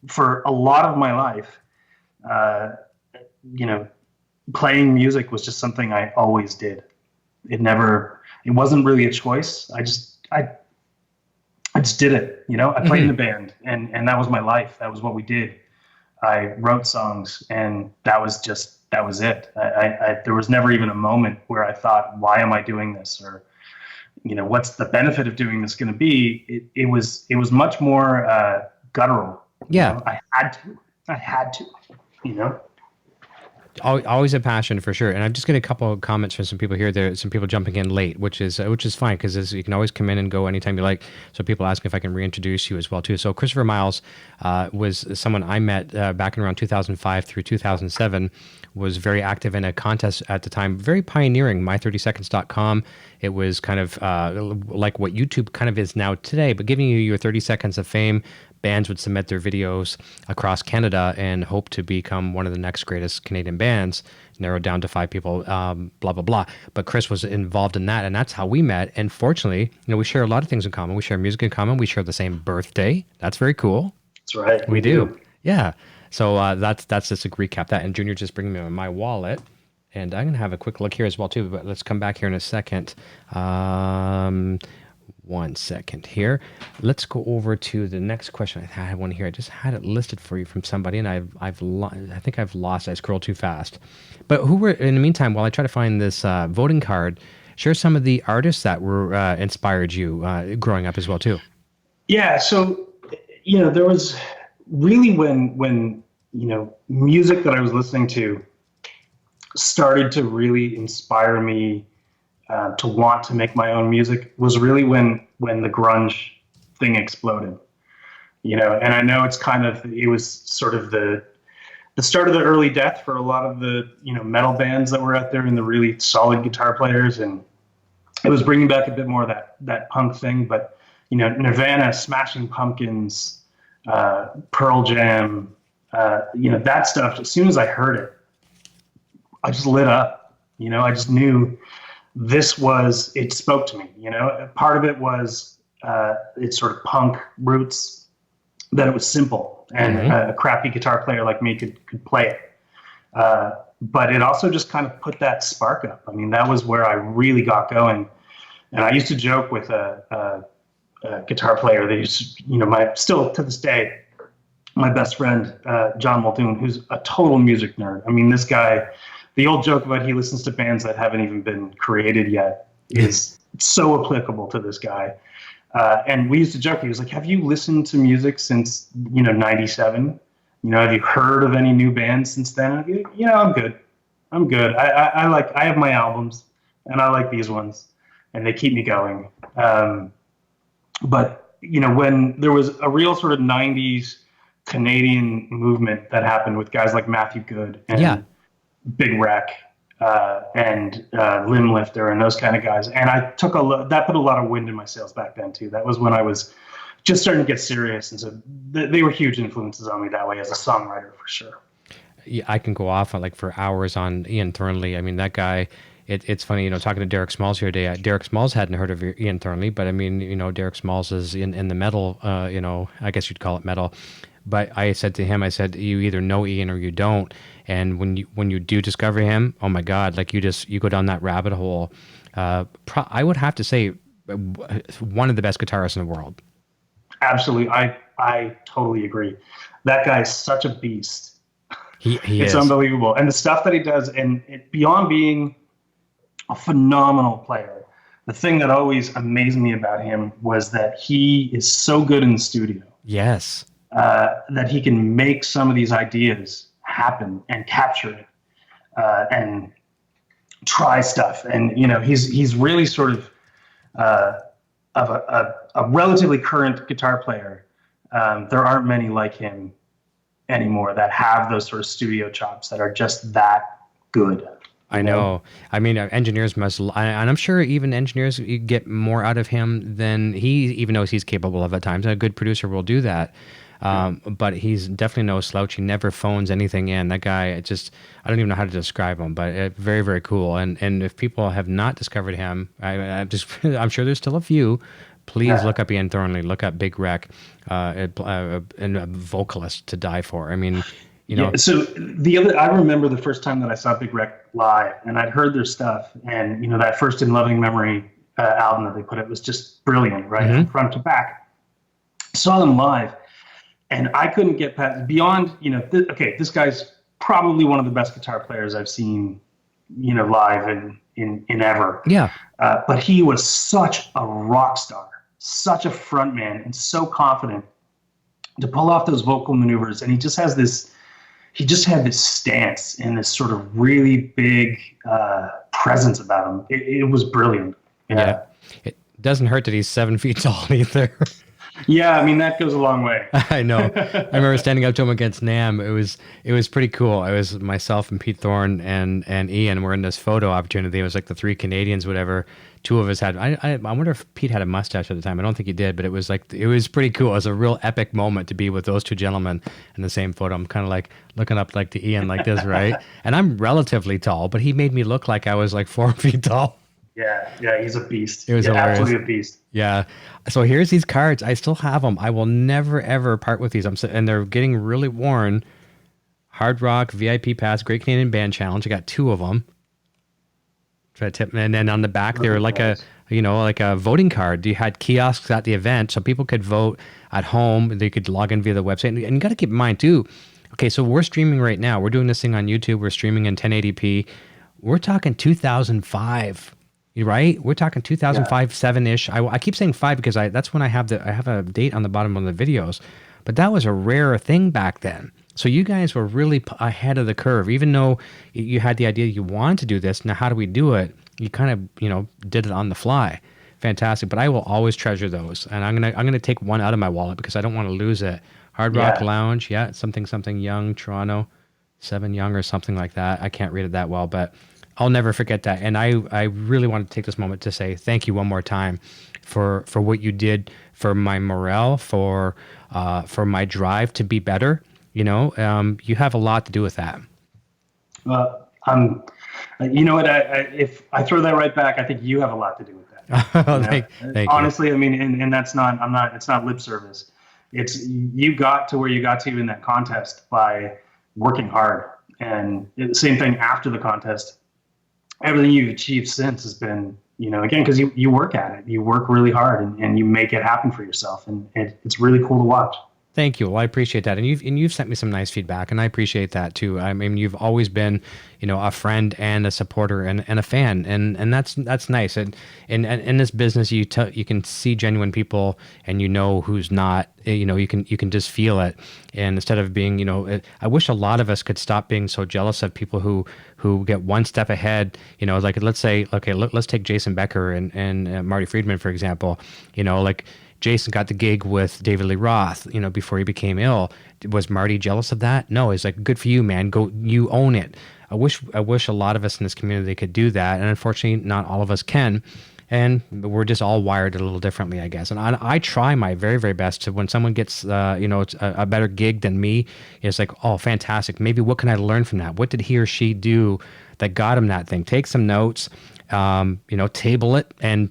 for a lot of my life, playing music was just something I always did. It wasn't really a choice. I just did it. I played in a band, and that was my life. That was what we did. I wrote songs, and that was it. There was never even a moment where I thought, why am I doing this? Or, what's the benefit of doing this going to be? It was much more guttural. Yeah. I had to. Always a passion, for sure. And I'm just getting a couple of comments from some people here. There's some people jumping in late, which is fine, because you can always come in and go anytime you like. So people ask if I can reintroduce you as well too. So Christopher Myles was someone I met back in around 2005 through 2007. Was very active in a contest at the time, very pioneering, my30seconds.com. It was kind of like what YouTube kind of is now today, but giving you your 30 seconds of fame. Bands would submit their videos across Canada and hope to become one of the next greatest Canadian bands, narrowed down to 5 people, blah, blah, blah. But Chris was involved in that, and that's how we met. And fortunately, we share a lot of things in common. We share music in common. We share the same birthday. That's very cool. That's right. We do. Yeah. So that's just a recap. That, and Junior just bringing me my wallet. And I'm going to have a quick look here as well, too. But let's come back here in a second. 1 second here. Let's go over to the next question. I had one here. I just had it listed for you from somebody, and I think I've lost it. I scrolled too fast. But who were, in the meantime, while I try to find this voting card, share some of the artists that were inspired you growing up as well, too. Yeah. So, there was really when music that I was listening to started to really inspire me to want to make my own music was really when the grunge thing exploded, and I know it was sort of the start of the early death for a lot of the, metal bands that were out there and the really solid guitar players. And it was bringing back a bit more of that punk thing, but, Nirvana, Smashing Pumpkins, Pearl Jam, that stuff, as soon as I heard it, I just lit up, I just knew it spoke to me, part of it was its sort of punk roots, that it was simple and a crappy guitar player like me could play it. But it also just kind of put that spark up. I mean, that was where I really got going. And I used to joke with a guitar player that used, still to this day, my best friend, John Muldoon, who's a total music nerd. I mean, this guy, the old joke about he listens to bands that haven't even been created yet is so applicable to this guy. And we used to joke, he was like, have you listened to music since, 97? Have you heard of any new bands since then? I'm good. I have my albums and I like these ones and they keep me going. But, when there was a real sort of 90s Canadian movement that happened with guys like Matthew Good and Big Wreck and Limb Lifter and those kind of guys. And I took that put a lot of wind in my sails back then too. That was when I was just starting to get serious, and so they were huge influences on me that way as a songwriter for sure. Yeah, I can go off on like for hours on Ian Thornley. I mean, that guy. It's funny, you know, talking to Derek Smalls here today. Derek Smalls hadn't heard of Ian Thornley, but I mean, you know, Derek Smalls is in the metal, you know, I guess you'd call it metal. But I said to him, I said, you either know Ian or you don't. And when you do discover him, oh my God, like you go down that rabbit hole. I would have to say one of the best guitarists in the world. Absolutely. I totally agree. That guy is such a beast. It's is unbelievable. And the stuff that he does, and beyond being a phenomenal player, the thing that always amazed me about him was that he is so good in the studio. Yes. That he can make some of these ideas happen and capture it and try stuff. And, you know, he's really sort of a relatively current guitar player. There aren't many like him anymore that have those sort of studio chops that are just that good. I know. I mean, engineers must, and I'm sure even engineers get more out of him than he even knows he's capable of at times. A good producer will do that. But he's definitely no slouch. He never phones anything in. That guy, I don't even know how to describe him, but very, very cool. And if people have not discovered him, I'm sure there's still a few. Please look up Ian Thornley, look up Big Wreck, and a vocalist to die for. I mean, you know. Yeah, so I remember the first time that I saw Big Wreck live, and I'd heard their stuff, and you know that first In Loving Memory album that they put out was just brilliant, right, from front to back. Saw them live, and I couldn't get past beyond. You know, this guy's probably one of the best guitar players I've seen, you know, live in ever. Yeah. But he was such a rock star, such a front man, and so confident to pull off those vocal maneuvers, and he just had this stance and this sort of really big presence about him. It was brilliant. Yeah. It doesn't hurt that he's 7 feet tall either. Yeah, I mean, that goes a long way. I know. I remember standing up to him against NAMM. It was pretty cool. It was myself and Pete Thorne and Ian were in this photo opportunity. It was like the three Canadians, whatever. Two of us had, I wonder if Pete had a mustache at the time. I don't think he did, but it was pretty cool. It was a real epic moment to be with those two gentlemen in the same photo. I'm kind of like looking up like to Ian like this, right? And I'm relatively tall, but he made me look like I was like 4 feet tall. Yeah, he's a beast. It was hilarious. Absolutely a beast. Yeah. So here's these cards. I still have them. I will never, ever part with these. And they're getting really worn. Hard Rock, VIP Pass, Great Canadian Band Challenge. I got 2 of them. And then on the back, they were like a voting card. You had kiosks at the event, so people could vote at home. They could log in via the website. And you got to keep in mind, too, okay, so we're streaming right now. We're doing this thing on YouTube. We're streaming in 1080p. We're talking 2005. Right, we're talking 2005, 7-ish. I keep saying 5 because that's when I have a date on the bottom of the videos, but that was a rare thing back then. So you guys were really ahead of the curve, even though you had the idea you wanted to do this. Now, how do we do it? You kind of, did it on the fly. Fantastic. But I will always treasure those, and I'm gonna take one out of my wallet because I don't want to lose it. Hard Rock Lounge, something Young, Toronto, 7 Young or something like that. I can't read it that well, but I'll never forget that. And I really want to take this moment to say thank you one more time for what you did for my morale, for my drive to be better. You have a lot to do with that. You know what? If I throw that right back, I think you have a lot to do with that. Thank Honestly, you. I mean, and that's it's not lip service. It's you got to where you got to in that contest by working hard. And the same thing after the contest. Everything you've achieved since has been, again, because you work at it. You work really hard and you make it happen for yourself. And it's really cool to watch. Thank you. Well, I appreciate that. And you've sent me some nice feedback, and I appreciate that too. I mean, you've always been, a friend and a supporter and a fan, and that's nice. And in this business, you can see genuine people, and who's not. You can just feel it. And instead of being, I wish a lot of us could stop being so jealous of people who get one step ahead. Like let's say, okay, let's take Jason Becker and Marty Friedman for example. Jason got the gig with David Lee Roth, before he became ill. Was Marty jealous of that? No, he's like, good for you, man. Go, you own it. I wish a lot of us in this community could do that. And unfortunately, not all of us can. And we're just all wired a little differently, I guess. And I try my very, very best to, when someone gets, a better gig than me, it's like, oh, fantastic. Maybe what can I learn from that? What did he or she do that got him that thing? Take some notes, table it, and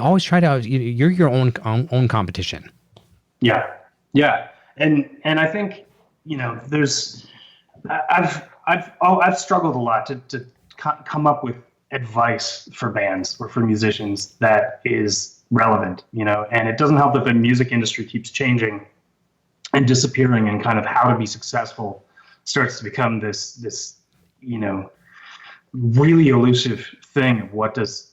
always try to, you're your own competition. Yeah. Yeah. And I think, I've struggled a lot to come up with advice for bands or for musicians that is relevant, and it doesn't help that the music industry keeps changing and disappearing, and kind of how to be successful starts to become this really elusive thing of what does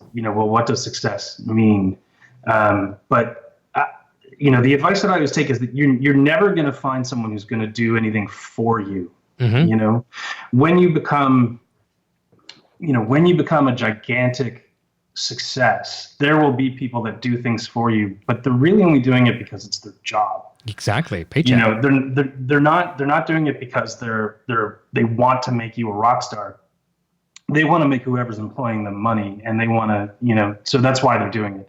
success mean. But the advice that I always take is that you're never going to find someone who's going to do anything for you. Mm-hmm. When you become a gigantic success, there will be people that do things for you, but they're really only doing it because it's their job. Exactly. Paycheck. They're not doing it because they want to make you a rock star. They want to make whoever's employing them money, and they want to, so that's why they're doing it.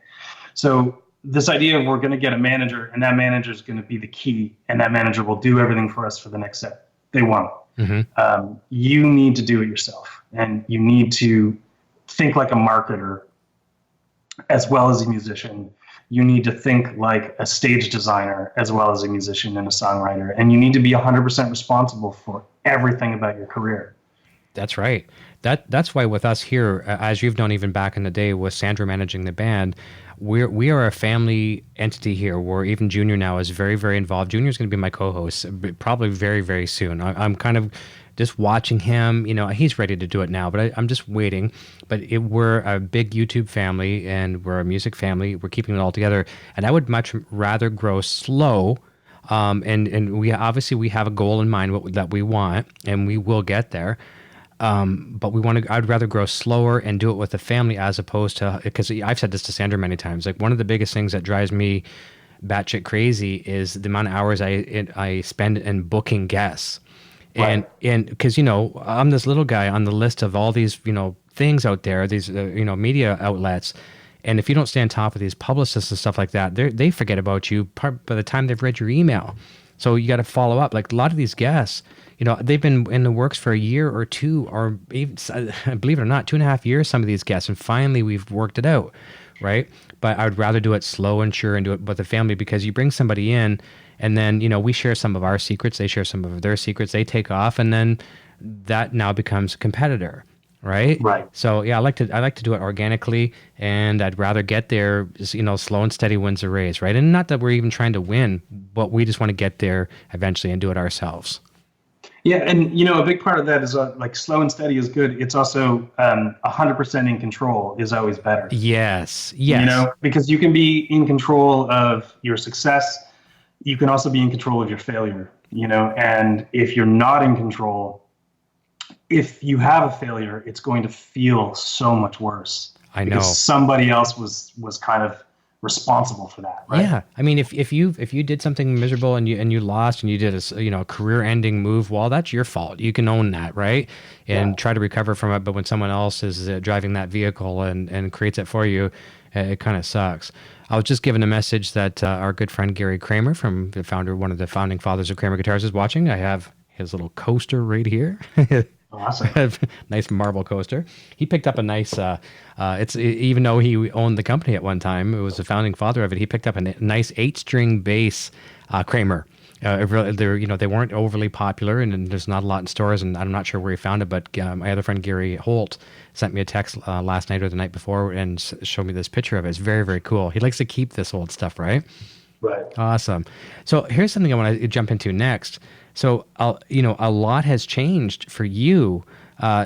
So this idea of we're going to get a manager, and that manager is going to be the key, and that manager will do everything for us for the next set. They won't. Mm-hmm. You need to do it yourself, and you need to think like a marketer as well as a musician. You need to think like a stage designer as well as a musician and a songwriter, and you need to be 100% responsible for everything about your career. That's right. That's why with us here, as you've known even back in the day with Sandra managing the band, we are a family entity here, where even Junior now is very, very involved. Junior's going to be my co-host probably very, very soon. I'm kind of just watching him. He's ready to do it now, but I'm just waiting. But we're a big YouTube family, and we're a music family. We're keeping it all together. And I would much rather grow slow. And we obviously have a goal in mind that we want, and we will get there. But I'd rather grow slower and do it with the family, as opposed to, because I've said this to Sandra many times, like one of the biggest things that drives me batshit crazy is the amount of hours I spend in booking guests. Right. And because, I'm this little guy on the list of all these, things out there, these, media outlets. And if you don't stay on top of these publicists and stuff like that, they forget about you by the time they've read your email. So you got to follow up. Like a lot of these guests, they've been in the works for a year or two, or even, believe it or not, 2.5 years, some of these guests, and finally we've worked it out, right? But I would rather do it slow and sure and do it with the family, because you bring somebody in, and then, we share some of our secrets, they share some of their secrets, they take off, and then that now becomes a competitor, right? Right. So yeah, I like to do it organically, and I'd rather get there, slow and steady wins the race, right? And not that we're even trying to win, but we just want to get there eventually and do it ourselves. Yeah, and a big part of that is like slow and steady is good. It's also 100% in control is always better. Yes. Because you can be in control of your success. You can also be in control of your failure. And if you're not in control, if you have a failure, it's going to feel so much worse. I know. Because somebody else was kind of responsible for that, right? Yeah, I mean, if you did something miserable and you lost, and you did a career-ending move, well, that's your fault. You can own that, right? And try to recover from it. But when someone else is driving that vehicle and creates it for you, it kind of sucks. I was just given a message that our good friend Gary Kramer, one of the founding fathers of Kramer Guitars, is watching. I have his little coaster right here. Awesome. Nice marble coaster. He picked up a nice, even though he owned the company at one time, it was the founding father of it, he picked up a nice 8-string bass Kramer. They weren't overly popular, and there's not a lot in stores, and I'm not sure where he found it, but my other friend Gary Holt sent me a text last night or the night before and showed me this picture of it. It's very, very cool. He likes to keep this old stuff, right? Right. Awesome. So here's something I want to jump into next. So, a lot has changed for you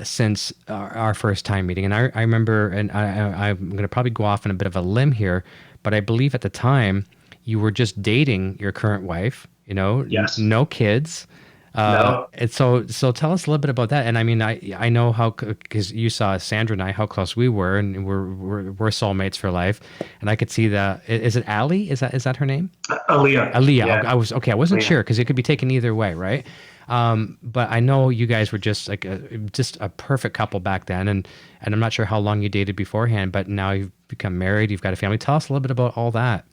since our first time meeting. And I remember, and I'm going to probably go off on a bit of a limb here, but I believe at the time you were just dating your current wife, Yes. No kids. No. And so tell us a little bit about that. And I mean, I know how, because you saw Sandra and I, how close we were, and we're soulmates for life. And I could see that. Is it Ali? Is that her name? Aaliyah. Aaliyah. Yeah. I wasn't Aaliyah. sure because it could be taken either way, right? But I know you guys were just like just a perfect couple back then, and I'm not sure how long you dated beforehand, but now you've become married, you've got a family. Tell us a little bit about all that.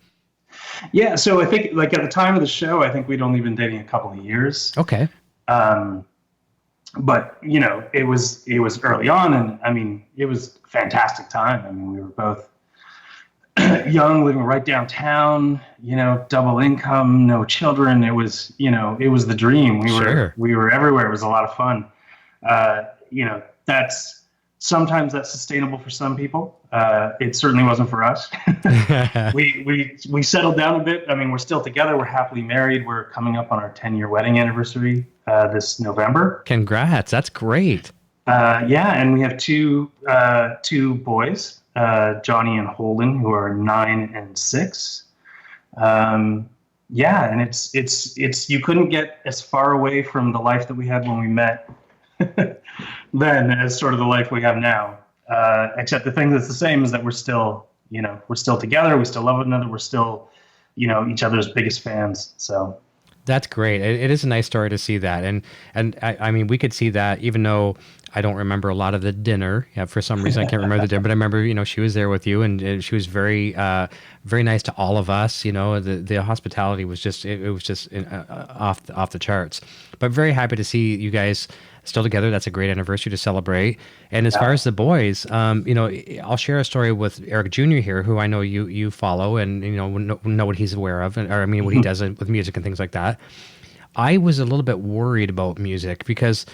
Yeah, so I think like at the time of the show, I think we'd only been dating a couple of years. Okay. But you know, it was early on, and I mean, it was a fantastic time. I mean, we were both young, living right downtown, you know, double income, no children. It was, you know, it was the dream. We were everywhere. It was a lot of fun. You know, sometimes that's sustainable for some people. It certainly wasn't for us. We settled down a bit. I mean, we're still together. We're happily married. We're coming up on our 10-year wedding anniversary this November. Congrats. That's great. Yeah, and we have two boys, Johnny and Holden, who are 9 and 6. Yeah, and it's you couldn't get as far away from the life that we had when we met then as sort of the life we have now. Except the thing that's the same is that we're still together. We still love one another. We're still, you know, each other's biggest fans. So that's great. It is a nice story to see that. And I mean, we could see that even though I don't remember a lot of the dinner. Yeah, for some reason I can't remember the dinner, but I remember, you know, she was there with you, and she was very, very nice to all of us. You know, the hospitality was just, it was just off the charts. But very happy to see you guys still together. That's a great anniversary to celebrate. And as far as the boys, you know, I'll share a story with Eric Jr. here, who I know you follow and, you know what he's aware of, or I mean, what he does with music and things like that. I was a little bit worried about music because,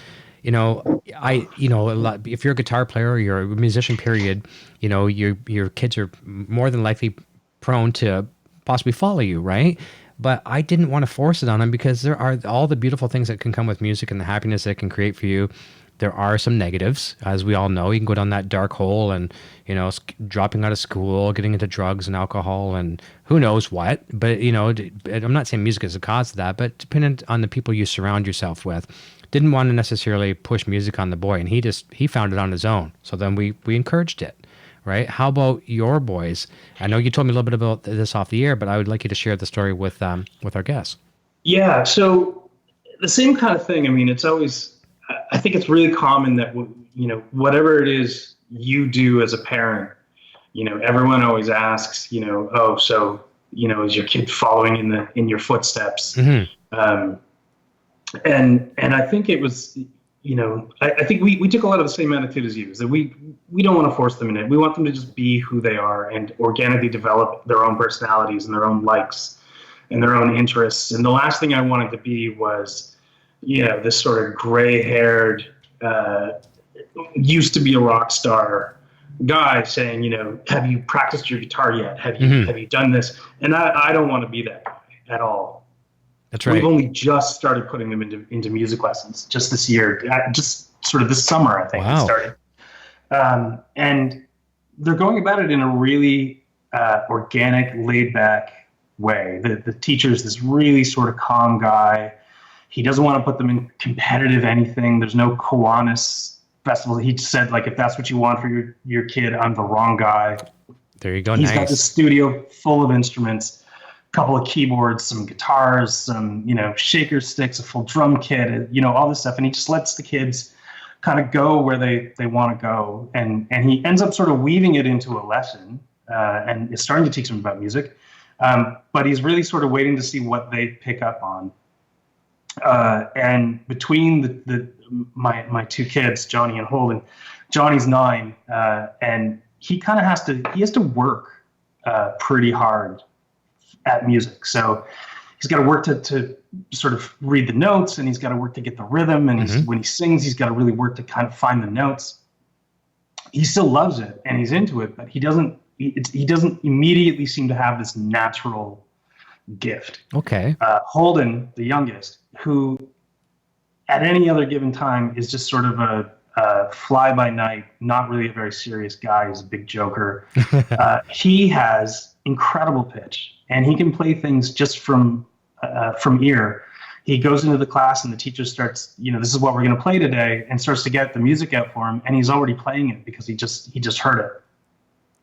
you know, if you're a guitar player or you're a musician, period, you know, your kids are more than likely prone to possibly follow you, right? But I didn't want to force it on them because there are all the beautiful things that can come with music and the happiness that it can create for you. There are some negatives, as we all know. You can go down that dark hole and, you know, dropping out of school, getting into drugs and alcohol and who knows what. But, you know, I'm not saying music is the cause of that, but dependent on the people you surround yourself with. Didn't want to necessarily push music on the boy, and he found it on his own. So then we encouraged it. Right? How about your boys? I know you told me a little bit about this off the air, but I would like you to share the story with our guests. Yeah, so the same kind of thing. I mean, it's always, I think it's really common that, you know, whatever it is you do as a parent, you know, everyone always asks, you know, oh, so, you know, is your kid following in your footsteps? Mm-hmm. And I think it was, you know, I think we took a lot of the same attitude as you, is that we don't want to force them in it. We want them to just be who they are and organically develop their own personalities and their own likes and their own interests. And the last thing I wanted to be was, you know, this sort of gray-haired, used to be a rock star guy saying, you know, have you practiced your guitar yet? Have you done this? And I don't want to be that guy at all. That's right. We've only just started putting them into music lessons just this year, just sort of this summer, I think. Wow. It started. And they're going about it in a really organic, laid-back way. The teacher's this really sort of calm guy. He doesn't want to put them in competitive anything. There's no Kiwanis festival. He said, like, if that's what you want for your kid, I'm the wrong guy. There you go. He's got this studio full of instruments. Couple of keyboards, some guitars, some, you know, shaker sticks, a full drum kit, you know, all this stuff. And he just lets the kids kind of go where they want to go. And he ends up sort of weaving it into a lesson and is starting to teach them about music. But he's really sort of waiting to see what they pick up on. And between my two kids, Johnny and Holden, Johnny's 9, and he kind of has to work pretty hard at music. So he's got to work to sort of read the notes, and he's got to work to get the rhythm. And when he sings, he's got to really work to kind of find the notes. He still loves it and he's into it, but he doesn't immediately seem to have this natural gift. Okay. Holden, the youngest, who at any other given time is just sort of a fly by night, not really a very serious guy. He's a big joker. He has incredible pitch, and he can play things just from ear. he goes into the class and the teacher starts, this is what we're going to play today, and starts to get the music out for him, and he's already playing it because he just heard it.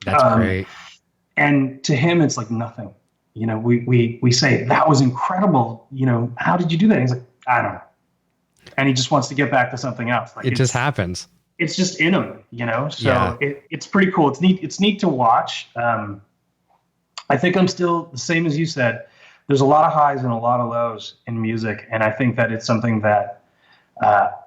That's great. And to him, it's like nothing. We say, that was incredible. How did you do that? And he's like, I don't know. And he just wants to get back to something else. Like it just happens. It's just in him, So it's pretty cool. It's neat to watch. I think I'm still the same as you said. There's a lot of highs and a lot of lows in music, and I think that it's something that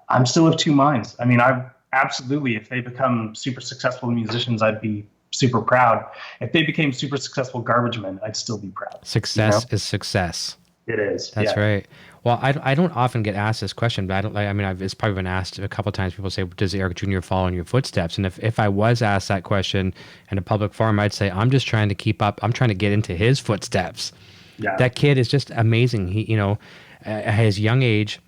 I'm still of two minds. I mean, I absolutely, if they become super successful musicians, I'd be super proud. If they became super successful garbage men, I'd still be proud. Success is success. It is. That's right. Well, I don't often get asked this question, but it's probably been asked a couple of times. People say, does Eric Jr. follow in your footsteps? And if I was asked that question in a public forum, I'd say, I'm just trying to keep up. I'm trying to get into his footsteps. Yeah. That kid is just amazing. He, at his young age,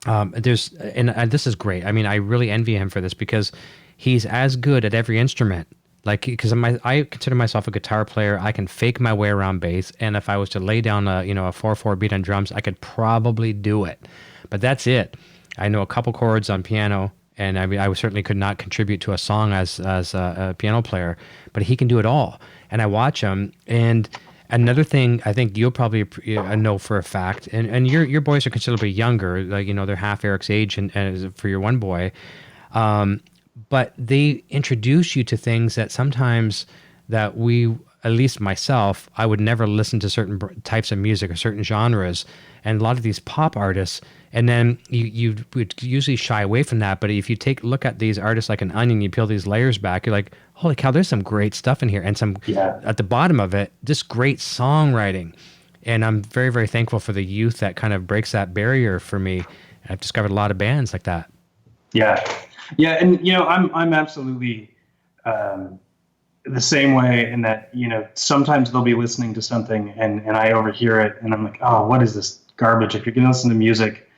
and this is great. I mean, I really envy him for this because he's as good at every instrument. Like, because I consider myself a guitar player. I can fake my way around bass, and if I was to lay down a 4/4 beat on drums, I could probably do it. But that's it. I know a couple chords on piano, and I mean, I certainly could not contribute to a song as a piano player. But he can do it all, and I watch him. And another thing, I think you'll probably know for a fact, and your boys are considerably younger. Like they're half Eric's age, and for your one boy. But they introduce you to things that sometimes that at least myself, I would never listen to certain types of music or certain genres. And a lot of these pop artists, and then you would usually shy away from that. But if you look at these artists like an onion, you peel these layers back, you're like, holy cow, there's some great stuff in here. And at the bottom of it, just great songwriting. And I'm very, very thankful for the youth that kind of breaks that barrier for me. I've discovered a lot of bands like that. Yeah. Yeah, and I'm absolutely the same way in that sometimes they'll be listening to something and I overhear it and I'm like, oh, what is this garbage? If you're gonna listen to music,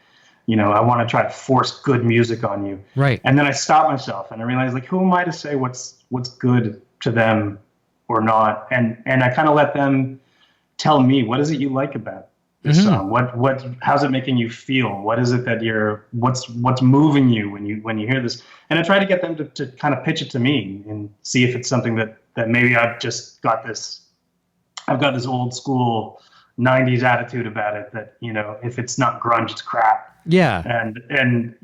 I want to try to force good music on you, right? And then I stop myself and I realize, like, who am I to say what's good to them or not? And I kind of let them tell me, what is it you like about this song? How's it making you feel? What is it that what's moving you when you hear this? And I try to get them to kind of pitch it to me and see if it's something that maybe I've got this old school 90s attitude about it that, if it's not grunge, it's crap. Yeah. And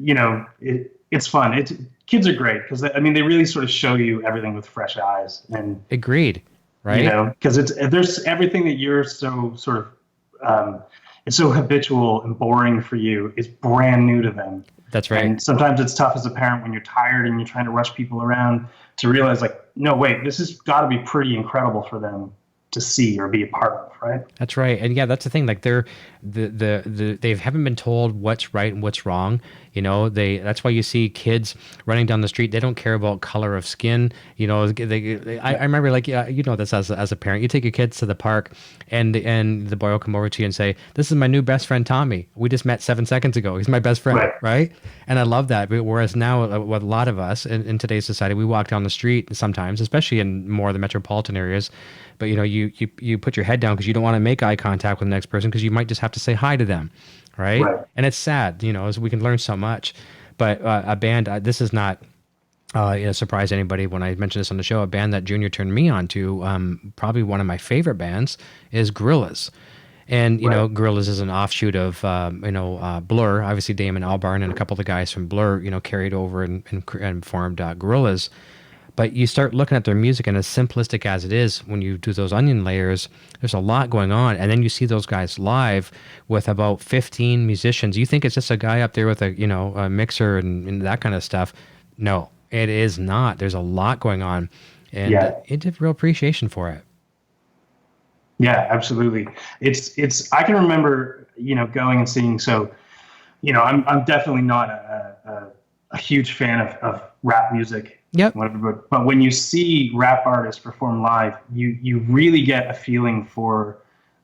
it's fun. Kids are great because they really sort of show you everything with fresh eyes. And agreed. Right. Because there's everything that you're so sort of, it's so habitual and boring for you is brand new to them. That's right. And sometimes it's tough as a parent when you're tired and you're trying to rush people around to realize, like, no, wait, this has got to be pretty incredible for them to see or be a part of, right? That's right. And yeah, that's the thing. Like they haven't been told what's right and what's wrong. That's why you see kids running down the street. They don't care about color of skin. I remember, like, this as a parent, you take your kids to the park and the boy will come over to you and say, this is my new best friend, Tommy. We just met 7 seconds ago. He's my best friend. Right. And I love that. But whereas now, with a lot of us in today's society, we walk down the street sometimes, especially in more of the metropolitan areas. But you put your head down because you don't want to make eye contact with the next person because you might just have to say hi to them, right? And it's sad, as we can learn so much. But a band, this is not surprise anybody when I mention this on the show. A band that Junior turned me on to, probably one of my favorite bands, is Gorillaz. And Gorillaz is an offshoot of Blur. Obviously, Damon Albarn and a couple of the guys from Blur, carried over and formed Gorillaz. But you start looking at their music, and as simplistic as it is, when you do those onion layers, there's a lot going on. And then you see those guys live with about 15 musicians. You think it's just a guy up there with a mixer and that kind of stuff. No, it is not. There's a lot going on, and it's a real appreciation for it. Yeah, absolutely. It's. I can remember, going and seeing. So, I'm definitely not a huge fan of rap music. Yep. Whatever, but when you see rap artists perform live, you really get a feeling for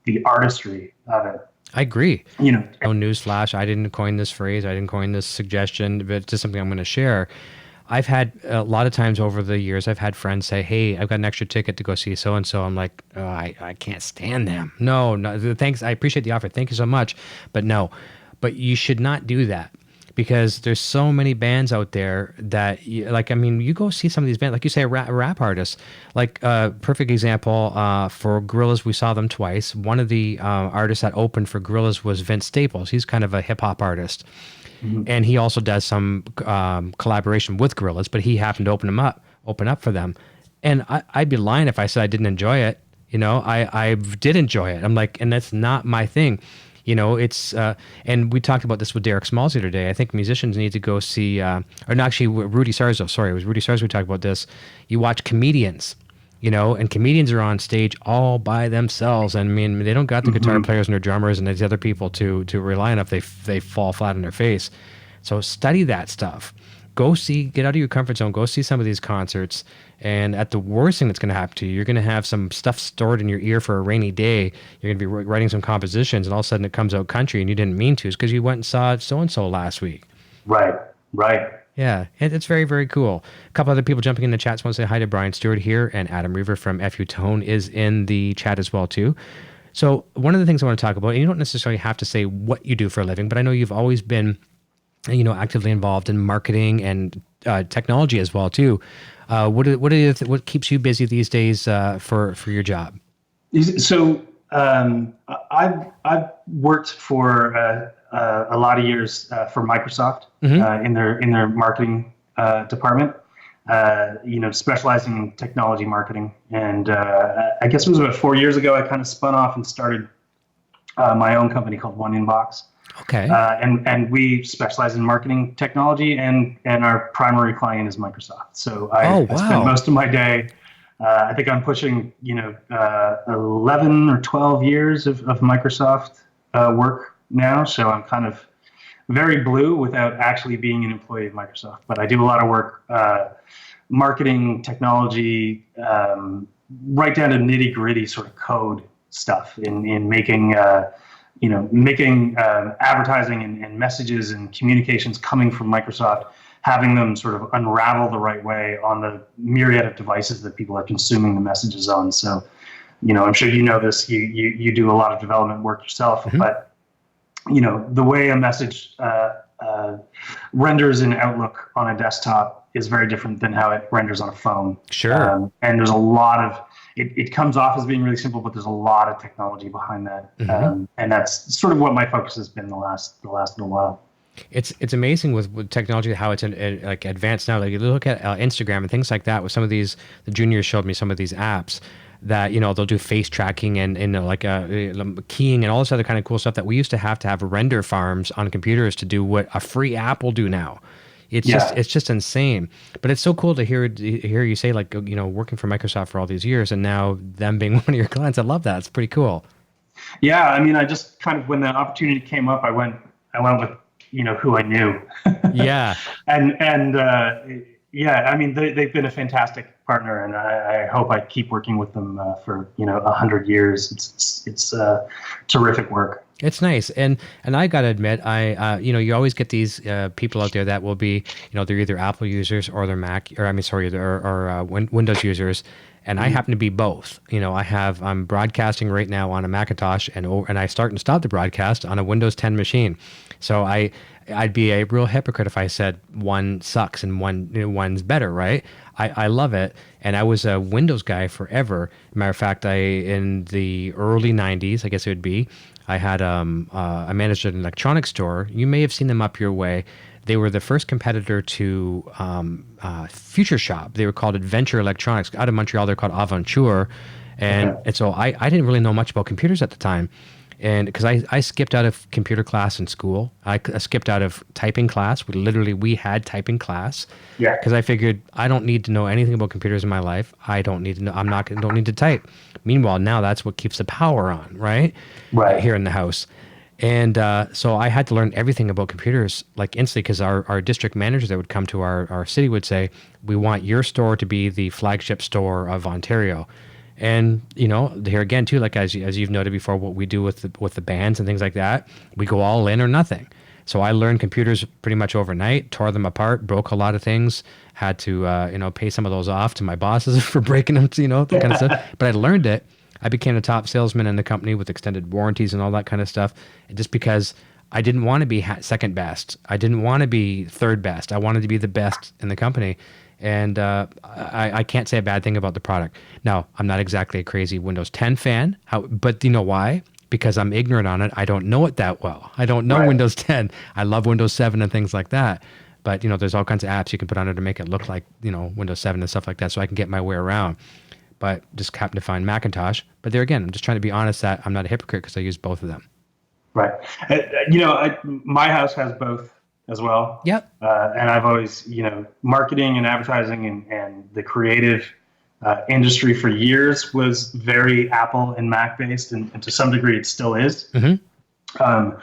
the artistry of it. I agree. No newsflash. I didn't coin this phrase. I didn't coin this suggestion, but it's just something I'm going to share. I've had a lot of times over the years, I've had friends say, "Hey, I've got an extra ticket to go see so and so." I'm like, oh, I can't stand them. No, no, thanks. I appreciate the offer. Thank you so much, but no. But you should not do that, because there's so many bands out there that, like, I mean, you go see some of these bands, like you say, rap artists. Like, perfect example, for Gorillaz, we saw them twice. One of the artists that opened for Gorillaz was Vince Staples. He's kind of a hip hop artist. Mm-hmm. And he also does some collaboration with Gorillaz, but he happened to open up for them. And I'd be lying if I said I didn't enjoy it. You know, I did enjoy it. I'm like, and that's not my thing. You know, it's, and we talked about this with Derek Smalls the other day. I think musicians need to go see, or no, actually, Rudy Sarzo, sorry, it was Rudy Sarzo who talked about this. You watch comedians, you know, and comedians are on stage all by themselves. And I mean, they don't got the guitar players and their drummers and these other people to rely on if they fall flat on their face. So study that stuff. Go see, get out of your comfort zone, go see some of these concerts. And at the worst thing that's going to happen to you, you're going to have some stuff stored in your ear for a rainy day. You're going to be writing some compositions, and all of a sudden it comes out country and you didn't mean to. It's because you went and saw so-and-so last week. Right. Yeah, it's very, very cool. A couple other people jumping in the chat. So I want to say hi to Brian Stewart here, and Adam Reaver from FU Tone is in the chat as well too. So one of the things I want to talk about, and you don't necessarily have to say what you do for a living, but I know you've always been, you know, actively involved in marketing and technology as well too. What keeps you busy these days for your job? So I've worked for a lot of years for Microsoft in their marketing department. You know, specializing in technology marketing, and I guess it was about 4 years ago I kind of spun off and started my own company called Unbox. Okay. And we specialize in marketing technology, and our primary client is Microsoft. So I spend most of my day, I think I'm pushing, 11 or 12 years of Microsoft work now. So I'm kind of very blue without actually being an employee of Microsoft. But I do a lot of work, marketing, technology, right down to nitty gritty sort of code stuff in making advertising and messages and communications coming from Microsoft, having them sort of unravel the right way on the myriad of devices that people are consuming the messages on. So, you know, I'm sure you know this, you do a lot of development work yourself, but, you know, the way a message renders in Outlook on a desktop is very different than how it renders on a phone. Sure. And there's a lot of, it comes off as being really simple, but there's a lot of technology behind that. And that's sort of what my focus has been the last little while. It's amazing with technology, how it's like advanced now. Like you look at Instagram and things like that with some of these, the juniors showed me some of these apps that, you know, they'll do face tracking and like keying and all this other kind of cool stuff that we used to have render farms on computers to do what a free app will do now. It's just insane. But it's so cool to hear you say, like, you know, working for Microsoft for all these years and now them being one of your clients. I love that. It's pretty cool. Yeah, I mean, I just kind of, when the opportunity came up, I went with, you know, who I knew. Yeah. and yeah, I mean, they've been a fantastic partner, and I hope I keep working with them for, you know, 100 years. It's terrific work. It's nice. And I got to admit, you know, you always get these people out there that will be, you know, they're either Apple users or they're Mac, or Windows users. And I happen to be both. You know, I'm broadcasting right now on a Macintosh, and I start and stop the broadcast on a Windows 10 machine. So I'd be a real hypocrite if I said one sucks and one's better, right? I love it. And I was a Windows guy forever. Matter of fact, in the early 90s, I guess it would be, I managed an electronics store. You may have seen them up your way. They were the first competitor to Future Shop. They were called Adventure Electronics. Out of Montreal, they're called Aventure. And so I didn't really know much about computers at the time. And because I skipped out of computer class in school. I skipped out of typing class. We had typing class. Yeah. Because I figured I don't need to know anything about computers in my life. I don't need to know. Don't need to type. Meanwhile, now that's what keeps the power on, right? Right. Here in the house. And so I had to learn everything about computers like instantly, because our district managers that would come to our city would say, we want your store to be the flagship store of Ontario. And, you know, here again, too, like as you've noted before, what we do with the bands and things like that, we go all in or nothing. So I learned computers pretty much overnight, tore them apart, broke a lot of things, had to, pay some of those off to my bosses for breaking them, that kind of stuff. But I learned it. I became a top salesman in the company with extended warranties and all that kind of stuff. Just because I didn't want to be second best. I didn't want to be third best. I wanted to be the best in the company. And I can't say a bad thing about the product. Now, I'm not exactly a crazy Windows 10 fan, but you know why? Because I'm ignorant on it. I don't know it that well. I don't know Windows 10. I love Windows 7 and things like that. But, there's all kinds of apps you can put on it to make it look like, Windows 7 and stuff like that, so I can get my way around. But just happen to find Macintosh. But there again, I'm just trying to be honest that I'm not a hypocrite because I use both of them. Right. My house has both as well. Yep. And I've always, marketing and advertising and the creative industry for years was very Apple and Mac based, and to some degree it still is. Mm-hmm.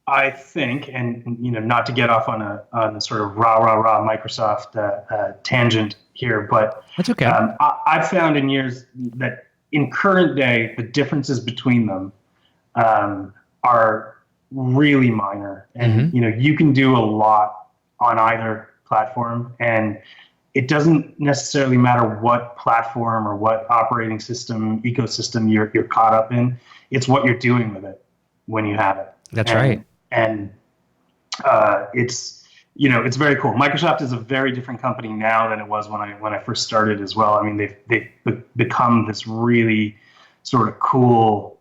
I think, and not to get off on a sort of rah Microsoft tangent here, but that's okay. I've found in years that in current day the differences between them are really minor, and you can do a lot on either platform, and it doesn't necessarily matter what platform or what operating system ecosystem you're caught up in. It's what you're doing with it when you have it. That's right. And it's very cool. Microsoft is a very different company now than it was when I first started as well. I mean, they've become this really sort of cool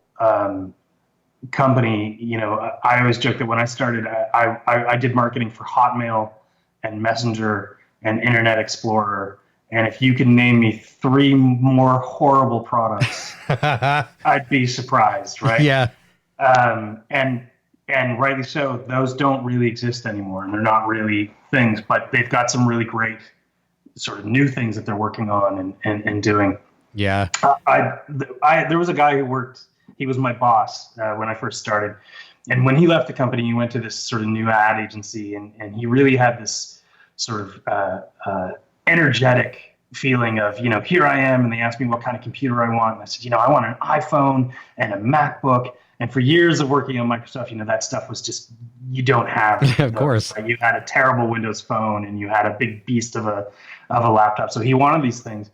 company. I always joke that when I started, I did marketing for Hotmail and Messenger and Internet Explorer. And if you can name me 3 more horrible products, I'd be surprised, right? Yeah. And rightly so, those don't really exist anymore, and they're not really things, but they've got some really great sort of new things that they're working on and doing. Yeah. There was a guy who worked, he was my boss when I first started. And when he left the company, he went to this sort of new ad agency, and he really had this sort of energetic feeling of, here I am, and they asked me what kind of computer I want. And I said, I want an iPhone and a MacBook. And for years of working on Microsoft, that stuff was just, you don't have. Of course. Right? You had a terrible Windows phone, and you had a big beast of a laptop. So he wanted these things.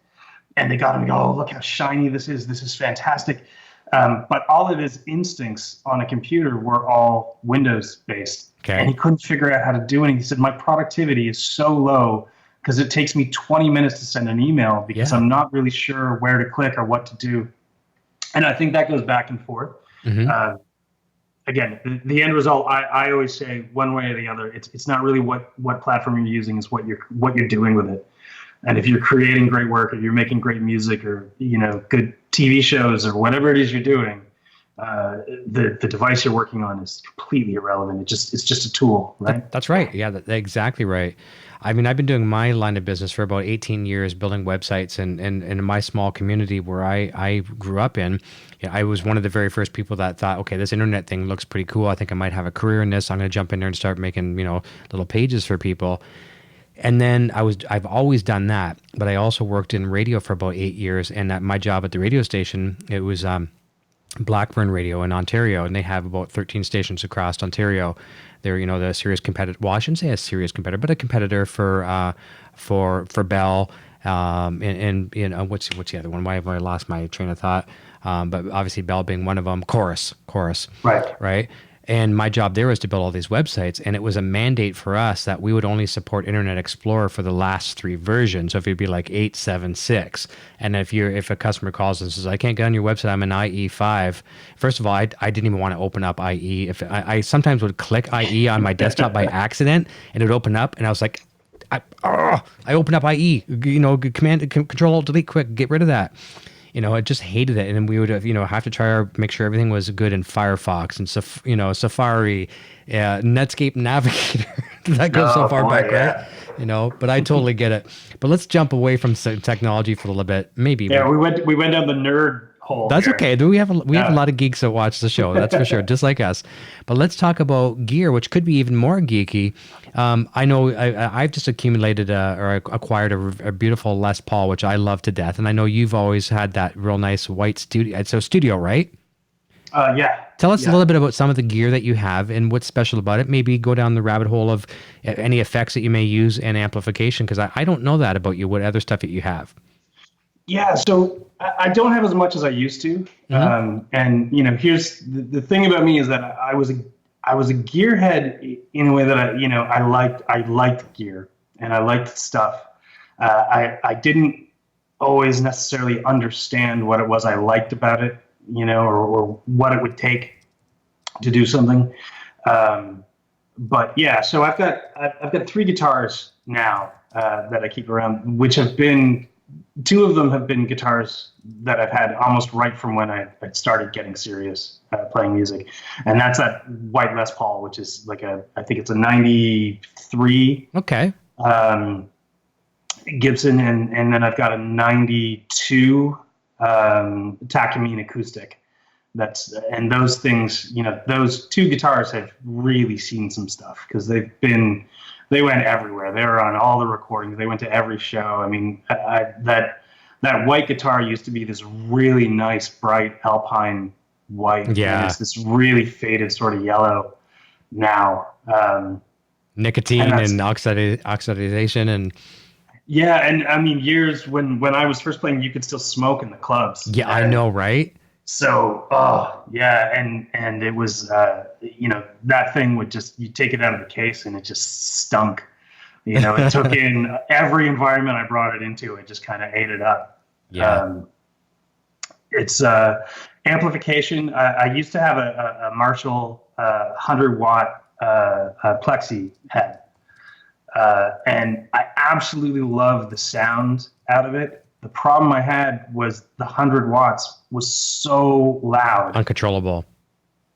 And they got him to go, oh, look how shiny this is. This is fantastic. But all of his instincts on a computer were all Windows-based. Okay. And he couldn't figure out how to do anything. He said, my productivity is so low because it takes me 20 minutes to send an email because I'm not really sure where to click or what to do. And I think that goes back and forth. Mm-hmm. Again, the end result, I always say one way or the other, it's not really what platform you're using, is what you're doing with it. And if you're creating great work, or you're making great music, or good TV shows, or whatever it is you're doing, the device you're working on is completely irrelevant. It's just a tool, right? That's right. Yeah, that's exactly right. I mean, I've been doing my line of business for about 18 years, building websites, and in my small community where I grew up in, I was one of the very first people that thought, okay, this internet thing looks pretty cool. I think I might have a career in this. I'm going to jump in there and start making, little pages for people. And then I've always done that, but I also worked in radio for about 8 years, and at my job at the radio station, it was Blackburn Radio in Ontario, and they have about 13 stations across Ontario. They're the serious competitor. Well, I shouldn't say a serious competitor, but a competitor for Bell. And what's the other one? Why have I lost my train of thought? But obviously Bell being one of them. Chorus. Right. And my job there was to build all these websites, and it was a mandate for us that we would only support Internet Explorer for the last 3 versions. So if it'd be like 8.7.6, and if a customer calls and says, I can't get on your website, I'm in IE5. First of all, I didn't even want to open up IE. If I sometimes would click IE on my desktop by accident, and it would open up, and I was like, I opened up IE. Command, Control, Alt, Delete, quick, get rid of that. I just hated it. And then we would have, have to try make sure everything was good in Firefox and, Safari, Netscape Navigator. That goes so far back, right? But I totally get it. But let's jump away from technology for a little bit. Maybe. Yeah, we went down the nerd hole. That's here. Okay. We have a lot of geeks that watch the show. That's for sure. Just like us. But let's talk about gear, which could be even more geeky. I know I've just accumulated or acquired a beautiful Les Paul, which I love to death. And I know you've always had that real nice white studio. So studio, right? Yeah. Tell us a little bit about some of the gear that you have and what's special about it. Maybe go down the rabbit hole of any effects that you may use and amplification, because I don't know that about you, what other stuff that you have. Yeah, so I don't have as much as I used to. And, you know, here's the thing about me is that I was a gearhead in a way that I liked gear and I liked stuff. I didn't always necessarily understand what it was I liked about it, you know, or what it would take to do something. But yeah, so I've got 3 guitars now that I keep around, which have been, 2 of them have been guitars that I've had almost right from when I started getting serious playing music. And that's that white Les Paul, which is like I think it's a 93. Okay. Gibson, and then I've got a 92 Takamine acoustic. And those things, you know, those 2 guitars have really seen some stuff because they went everywhere. They were on all the recordings. They went to every show. I mean, that white guitar used to be this really nice, bright Alpine white. Yeah. And it's this really faded sort of yellow now. Nicotine and oxidization and... Yeah, and I mean, years when I was first playing, you could still smoke in the clubs. Yeah, I know, right? So, yeah, and it was, you know, that thing would just, you take it out of the case and it just stunk. You know, it took in every environment I brought it into, it just kind of ate it up. Yeah. It's amplification. I used to have a Marshall 100-watt plexi head. And I absolutely loved the sound out of it. The problem I had was the 100 watts was so loud. Uncontrollable.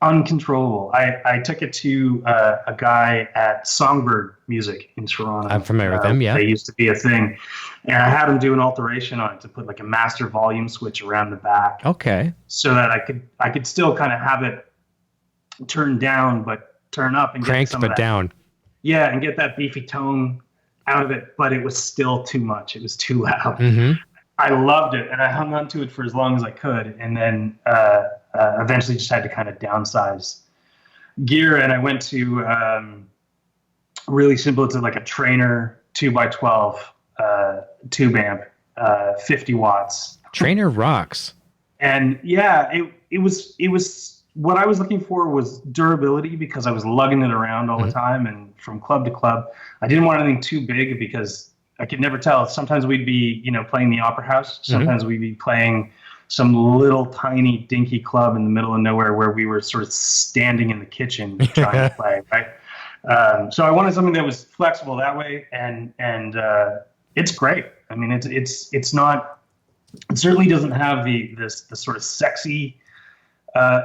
I took it to a guy at Songbird Music in Toronto. I'm familiar with them, yeah. They used to be a thing. And I had him do an alteration on it to put like a master volume switch around the back. Okay. So that I could still kind of have it turn down, but turn up and cranked, get some but of that, down. Yeah, and get that beefy tone out of it, but it was still too much. It was too loud. Mm-hmm. I loved it, and I hung on to it for as long as I could, and then eventually just had to kind of downsize gear, and I went to really simple. It's like a Trainer 2x12 tube amp, 50 watts. Trainer rocks. And yeah, it was what I was looking for was durability because I was lugging it around all the time and from club to club. I didn't want anything too big because I could never tell. Sometimes we'd be, you know, playing the Opera House. Sometimes we'd be playing some little tiny dinky club in the middle of nowhere where we were sort of standing in the kitchen trying to play, right? So I wanted something that was flexible that way, and it's great. I mean, it's not. It certainly doesn't have the sort of sexy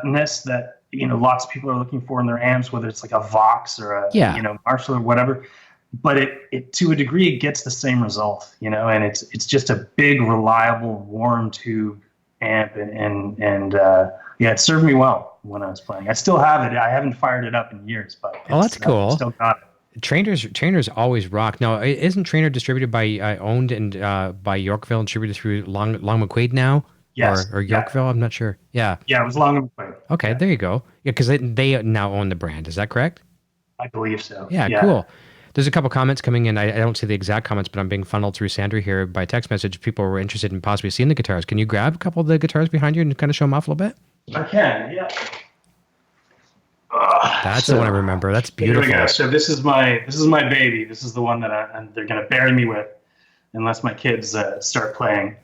ness that, you know, lots of people are looking for in their amps, whether it's like a Vox or a you know, Marshall or whatever. But it to a degree it gets the same result, you know, and it's just a big, reliable, warm tube amp, and yeah, it served me well when I was playing. I still have it. I haven't fired it up in years, but that's cool. Still got it. Trainers always rock. Now, isn't Trainer distributed by owned and by Yorkville and distributed through Long McQuaid now? Yes. Or Yorkville? I'm not sure. Yeah. Yeah, it was Long McQuaid. Okay, there you go. Yeah, because they now own the brand. Is that correct? I believe so. Yeah, cool. There's a couple comments coming in. I don't see the exact comments, but I'm being funneled through Sandra here by text message. People were interested in possibly seeing the guitars. Can you grab a couple of the guitars behind you and kind of show them off a little bit? I can, yeah. That's the one I remember. That's beautiful. Here we go. So this is my baby. This is the one that they're going to bury me with, unless my kids start playing.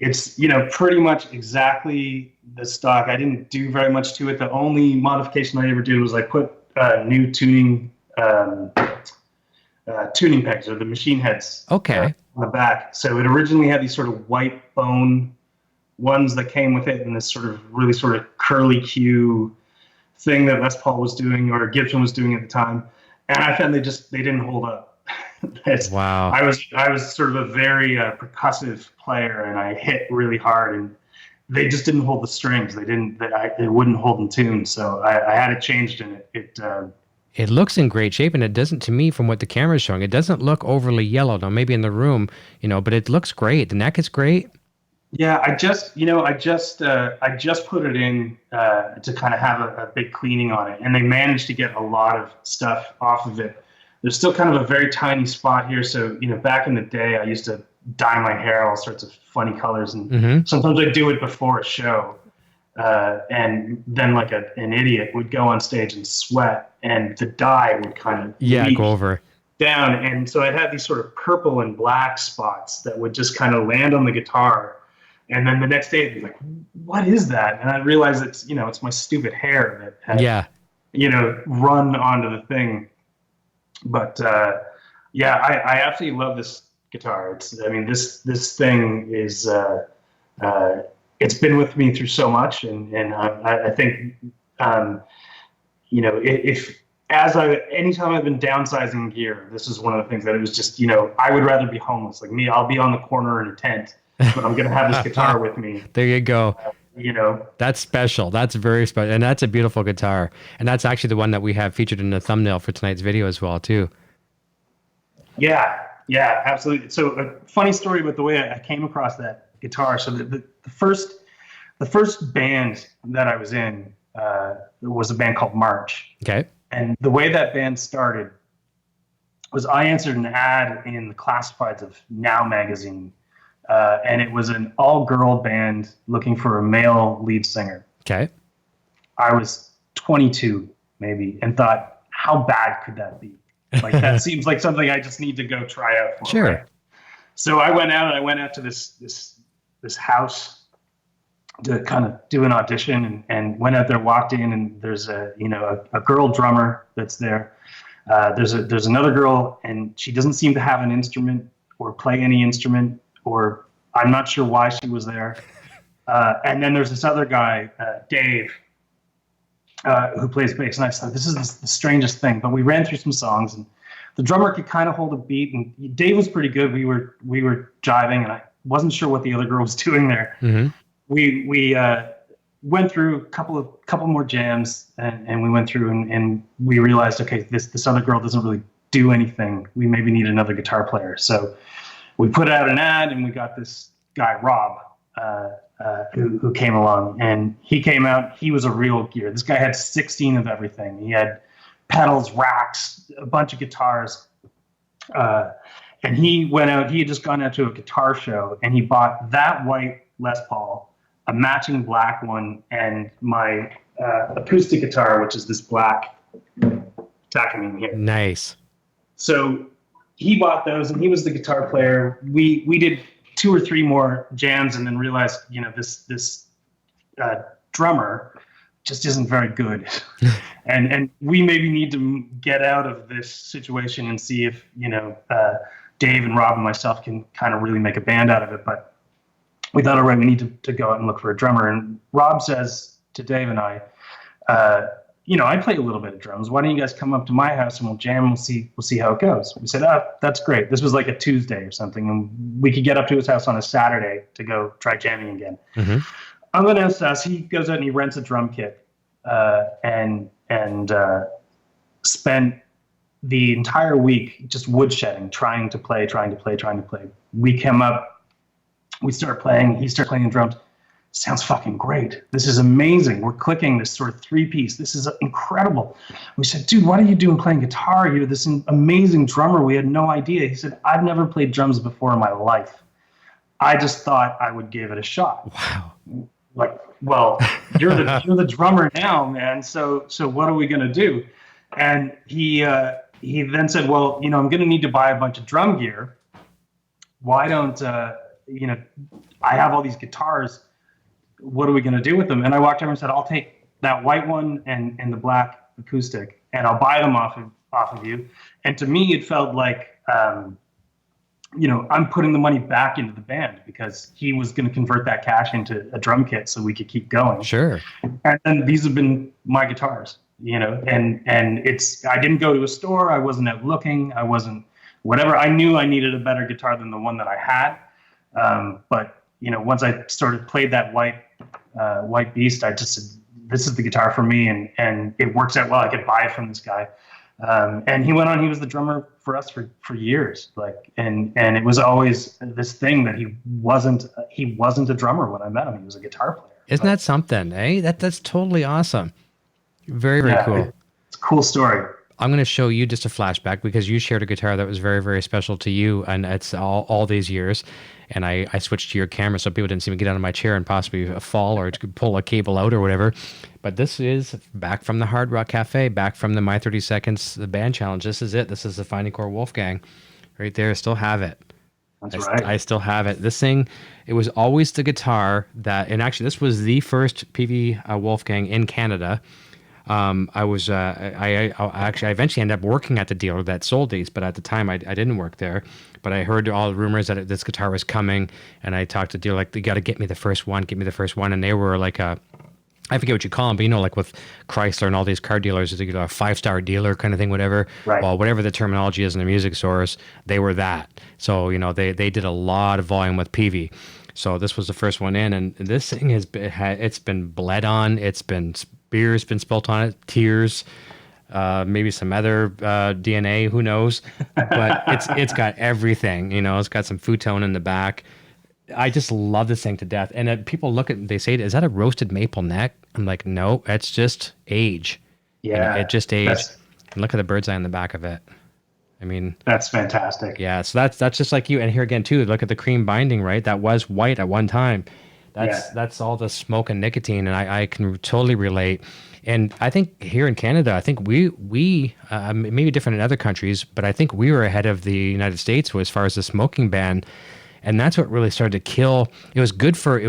It's, you know, pretty much exactly the stock. I didn't do very much to it. The only modification I ever did was I put new tuning pegs, or the machine heads, on the back. So it originally had these sort of white bone ones that came with it, and this sort of really sort of curly Q thing that Les Paul was doing, or Gibson was doing at the time. And I found they didn't hold up. Wow. I was sort of a very percussive player, and I hit really hard, and they just didn't hold the strings. They wouldn't hold in tune. So I had it changed, and it looks in great shape, and it doesn't, to me, from what the camera's showing, it doesn't look overly yellow. Now, maybe in the room, you know, but it looks great. The neck is great. Yeah, I just put it in to kind of have a big cleaning on it, and they managed to get a lot of stuff off of it. There's still kind of a very tiny spot here, so back in the day, I used to dye my hair all sorts of funny colors, and sometimes I do it before a show, and then like an idiot would go on stage and sweat, and the dye would kind of leak go over down, and so I'd have these sort of purple and black spots that would just kind of land on the guitar. And then the next day, I'd be like, "What is that?" And I realized it's my stupid hair that had, run onto the thing. But I absolutely love this guitar. This thing is it's been with me through so much, and I think anytime I've been downsizing gear, this is one of the things that it was just I would rather be homeless. Like me, I'll be on the corner in a tent, but I'm going to have this guitar with me. There you go. That's special. That's very special. And that's a beautiful guitar. And that's actually the one that we have featured in the thumbnail for tonight's video as well, too. Yeah, absolutely. So a funny story about the way I came across that guitar. So the first band that I was in was a band called March. Okay. And the way that band started was I answered an ad in the classifieds of Now magazine. And it was an all-girl band looking for a male lead singer. Okay. I was 22, maybe, and thought, how bad could that be? Like, that seems like something I just need to go try out for. Sure. Right? So I went out to this house to kind of do an audition, and went out there, walked in, and there's a girl drummer that's there. There's another girl, and she doesn't seem to have an instrument or play any instrument, or I'm not sure why she was there. And then there's this other guy, Dave, who plays bass. And I thought, this is the strangest thing. But we ran through some songs, and the drummer could kind of hold a beat. And Dave was pretty good. We were jiving, and I wasn't sure what the other girl was doing there. Mm-hmm. We went through a couple more jams, and we went through, and we realized, okay, this other girl doesn't really do anything. We maybe need another guitar player. So we put out an ad, and we got this guy, Rob, who came along, and he came out. He was a real gear. This guy had 16 of everything. He had pedals, racks, a bunch of guitars. And he went out, he had just gone out to a guitar show, and he bought that white Les Paul, a matching black one, and my acoustic guitar, which is this black Takamine here. Nice. So he bought those, and he was the guitar player. We did 2 or 3 more jams, and then realized, this drummer just isn't very good, and we maybe need to get out of this situation and see if Dave and Rob and myself can kind of really make a band out of it. But we thought, all right, we need to go out and look for a drummer. And Rob says to Dave and I, I play a little bit of drums. Why don't you guys come up to my house and we'll jam and we'll see how it goes. We said, that's great. This was like a Tuesday or something, and we could get up to his house on a Saturday to go try jamming again. Mm-hmm. Unbeknownst to us, he goes out and he rents a drum kit, and spent the entire week just woodshedding, trying to play. We came up, we start playing, he started playing the drums. Sounds fucking great. This is amazing. We're clicking this sort of 3-piece. This is incredible. We said, dude, what are you doing playing guitar? You're this amazing drummer. We had no idea. He said, I've never played drums before in my life. I just thought I would give it a shot. Wow. Like, well, you're the drummer now, man. So what are we gonna do? And he then said, well, I'm gonna need to buy a bunch of drum gear. Why don't I have all these guitars? What are we gonna do with them? And I walked over and said, I'll take that white one and the black acoustic, and I'll buy them off of you. And to me, it felt like I'm putting the money back into the band, because he was going to convert that cash into a drum kit so we could keep going. Sure. And these have been my guitars, and I didn't go to a store. I wasn't out looking. I wasn't whatever. I knew I needed a better guitar than the one that I had. But once I played that white beast, I just said, this is the guitar for me. And it works out well. I could buy it from this guy. And he went on. He was the drummer for us for years. Like, and it was always this thing that he wasn't a drummer when I met him. He was a guitar player. Isn't that something? Eh? That's totally awesome. Very, very cool. It's a cool story. I'm going to show you just a flashback because you shared a guitar that was very, very special to you, and it's all these years. And I switched to your camera so people didn't see me get out of my chair and possibly fall or pull a cable out or whatever. But this is back from the Hard Rock Cafe, back from the My 30 Seconds, the band challenge. This is it. This is the Finding Core Wolfgang right there. I still have it. That's right. I still have it. This thing, it was always the guitar that, and actually this was the first PV Wolfgang in Canada. I eventually ended up working at the dealer that sold these, but at the time I didn't work there. But I heard all the rumors that this guitar was coming, and I talked to the dealer, like, you got to get me the first one, and they were like I forget what you call them, but like with Chrysler and all these car dealers, it's like a 5-star dealer kind of thing, whatever. Right. Well, whatever the terminology is in the music stores, they were that. So, they did a lot of volume with PV. So this was the first one in, and this thing it's been bled on, beer's been spilt on it, tears, maybe some other DNA, who knows? But it's got everything, it's got some futon in the back. I just love this thing to death. And people look at, they say, is that a roasted maple neck? I'm like, no, it's just age. Yeah. It just aged. And look at the bird's eye on the back of it. I mean, that's fantastic. Yeah. So that's just like you. And here again too, look at the cream binding, right? That was white at one time. That's all the smoke and nicotine. And I can totally relate. And I think here in Canada, I think we maybe different in other countries, but I think we were ahead of the United States as far as the smoking ban. And that's what really started to kill. It was good for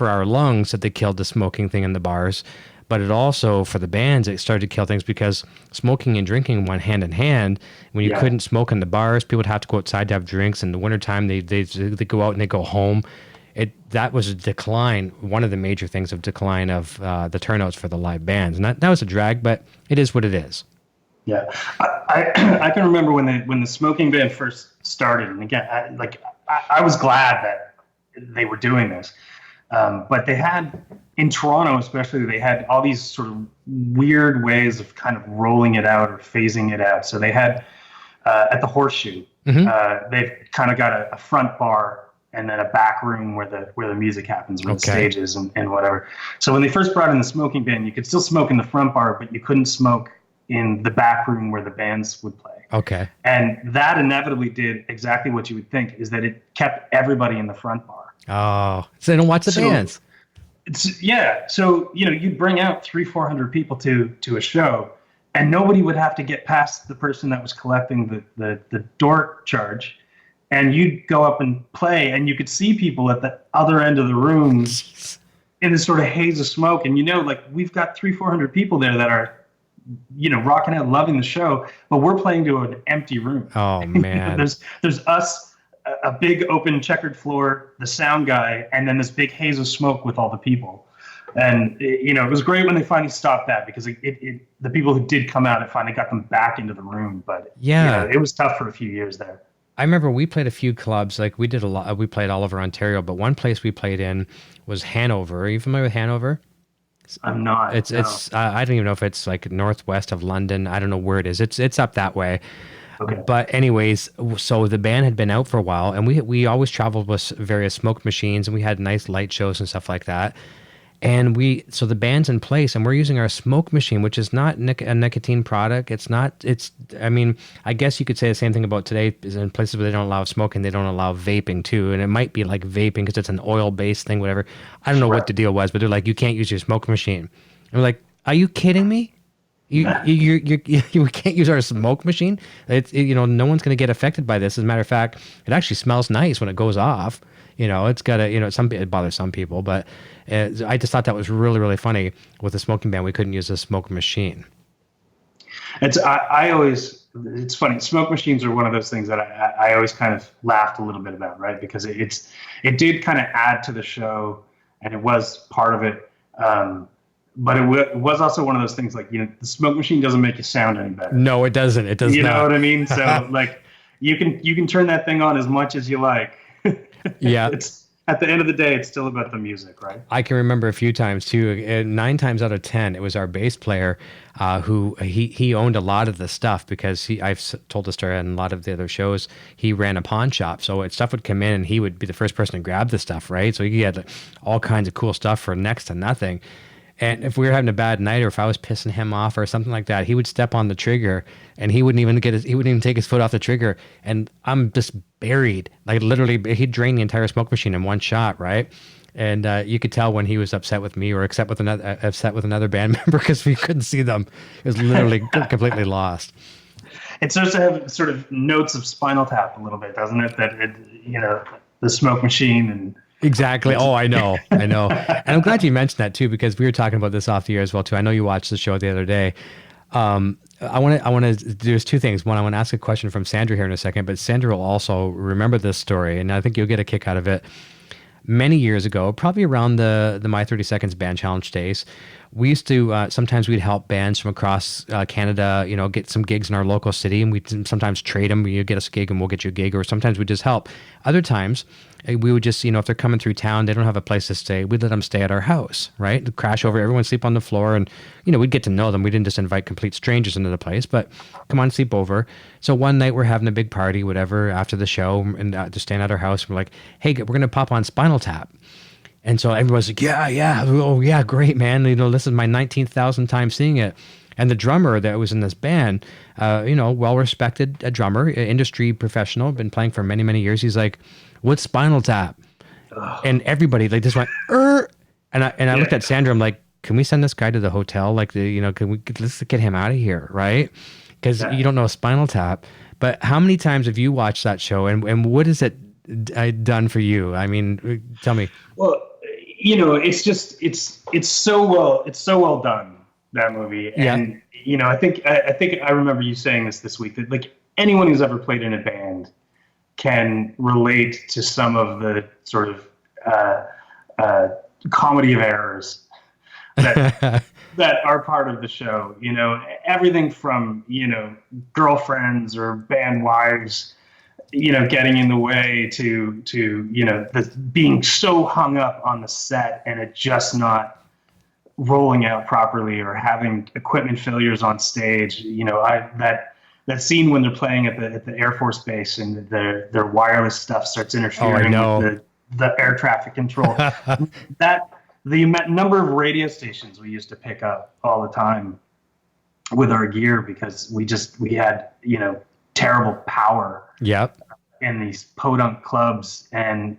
our lungs that they killed the smoking thing in the bars, but it also, for the bands, it started to kill things because smoking and drinking went hand in hand. When you couldn't smoke in the bars, people would have to go outside to have drinks. In the wintertime, they go out and they go home. That was a decline, one of the major things of decline of the turnouts for the live bands. And that was a drag, but it is what it is. Yeah. I can remember when the smoking ban first started, and again, I was glad that they were doing this. But they had, in Toronto especially, they had all these sort of weird ways of kind of rolling it out or phasing it out. So they had, at the Horseshoe, they've kind of got a front bar and then a back room where the music happens, where the stage is and whatever. So when they first brought in the smoking ban, you could still smoke in the front bar, but you couldn't smoke in the back room where the bands would play. Okay. And that inevitably did exactly what you would think, is that it kept everybody in the front bar. Oh, so they don't watch the bands. So, you'd bring out 300-400 people to a show, and nobody would have to get past the person that was collecting the door charge. And you'd go up and play, and you could see people at the other end of the room in this sort of haze of smoke. And we've got 300-400 people there that are, rocking out, loving the show, but we're playing to an empty room. Oh man. There's us, a big open checkered floor, the sound guy, and then this big haze of smoke with all the people. And it was great when they finally stopped that, because the people who did come out, it finally got them back into the room. But it was tough for a few years there. I remember we played a few clubs, like we did a lot. We played all over Ontario, but one place we played in was Hanover. Are you familiar with Hanover? I'm not. It's I don't even know if it's like northwest of London. I don't know where it is. It's up that way. Okay. But anyways, so the band had been out for a while, and we always traveled with various smoke machines, and we had nice light shows and stuff like that. And so the band's in place, and we're using our smoke machine, which is not a nicotine product. I guess you could say the same thing about today, is in places where they don't allow smoking, they don't allow vaping too. And it might be like vaping because it's an oil-based thing, whatever. I don't know what the deal was, but they're like, you can't use your smoke machine. And we're like, are you kidding me? You can't use our smoke machine? No one's going to get affected by this. As a matter of fact, it actually smells nice when it goes off. It's got it bothers some people, but I just thought that was really, really funny. With the smoking ban, we couldn't use a smoke machine. It's funny. Smoke machines are one of those things that I always kind of laughed a little bit about, right? Because it did kind of add to the show, and it was part of it. But it was also one of those things, like, the smoke machine doesn't make you sound any better. No, it doesn't. It does not. You know what I mean? So like, you can turn that thing on as much as you like. Yeah. at the end of the day, it's still about the music, right? I can remember a few times too. 9 times out of 10, it was our bass player who he owned a lot of the stuff because I've told the story on a lot of the other shows. He ran a pawn shop, so stuff would come in and he would be the first person to grab the stuff, right? So he had like, all kinds of cool stuff for next to nothing. And if we were having a bad night, or if I was pissing him off or something like that, he would step on the trigger and he wouldn't even take his foot off the trigger. And I'm just buried, like literally he'd drain the entire smoke machine in one shot. Right. And you could tell when he was upset with me or upset with another band member because we couldn't see them. It was literally completely lost. It starts to have sort of notes of Spinal Tap a little bit, doesn't it? That the smoke machine and. Exactly. Oh, I know. And I'm glad you mentioned that too, because we were talking about this off the air as well too. I know you watched the show the other day. I want to, there's two things. One, I want to ask a question from Sandra here in a second, but Sandra will also remember this story and I think you'll get a kick out of it. Many years ago, probably around the My 30 Seconds Band Challenge days, we used to, sometimes we'd help bands from across Canada, get some gigs in our local city, and we'd sometimes trade them. You get us a gig and we'll get you a gig, or sometimes we'd just help. Other times, we would just, if they're coming through town, they don't have a place to stay, we'd let them stay at our house, right? They'd crash over, everyone sleep on the floor, and, we'd get to know them. We didn't just invite complete strangers into the place, but come on, sleep over. So one night we're having a big party, whatever, after the show, and just staying at our house. We're like, hey, we're going to pop on Spinal Tap. And so everyone's like, yeah, oh yeah, great, man. This is my 19,000th time seeing it. And the drummer that was in this band, well-respected drummer, industry professional, been playing for many, many years. He's like, what's Spinal Tap? And everybody just went, And I looked at Sandra, I'm like, can we send this guy to the hotel? Like, let's get him out of here, right? Because you don't know Spinal Tap. But how many times have you watched that show, and what has it done for you? I mean, tell me. Well, it's so well done, that movie. And I think I remember you saying this week that like anyone who's ever played in a band can relate to some of the sort of comedy of errors that that are part of the show. Everything from girlfriends or band wives getting in the way to the being so hung up on the set and it just not rolling out properly, or having equipment failures on stage. That scene when they're playing at the Air Force Base and their wireless stuff starts interfering with the air traffic control. The number of radio stations we used to pick up all the time with our gear because we had terrible power. Yep. In these podunk clubs, and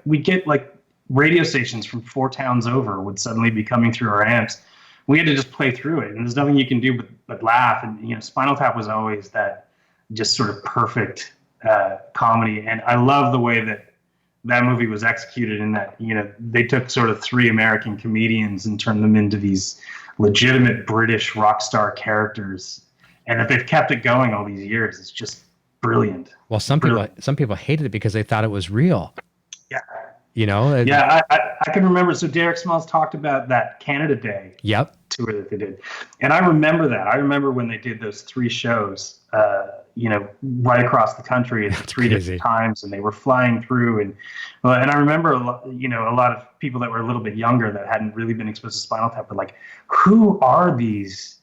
we get like radio stations from 4 towns over would suddenly be coming through our amps. We had to just play through it, and there's nothing you can do but laugh. And Spinal Tap was always that just sort of perfect comedy, and I love the way that movie was executed in that they took sort of 3 American comedians and turned them into these legitimate British rock star characters, and that they've kept it going all these years. It's just brilliant. Well, some people hated it because they thought it was real. Yeah. I can remember. So Derek Smalls talked about that Canada Day tour that they did. And I remember that. I remember when they did those 3 shows, right across the country at 3 different times, and they were flying through. And I remember, a lot of people that were a little bit younger that hadn't really been exposed to Spinal Tap were like, who are these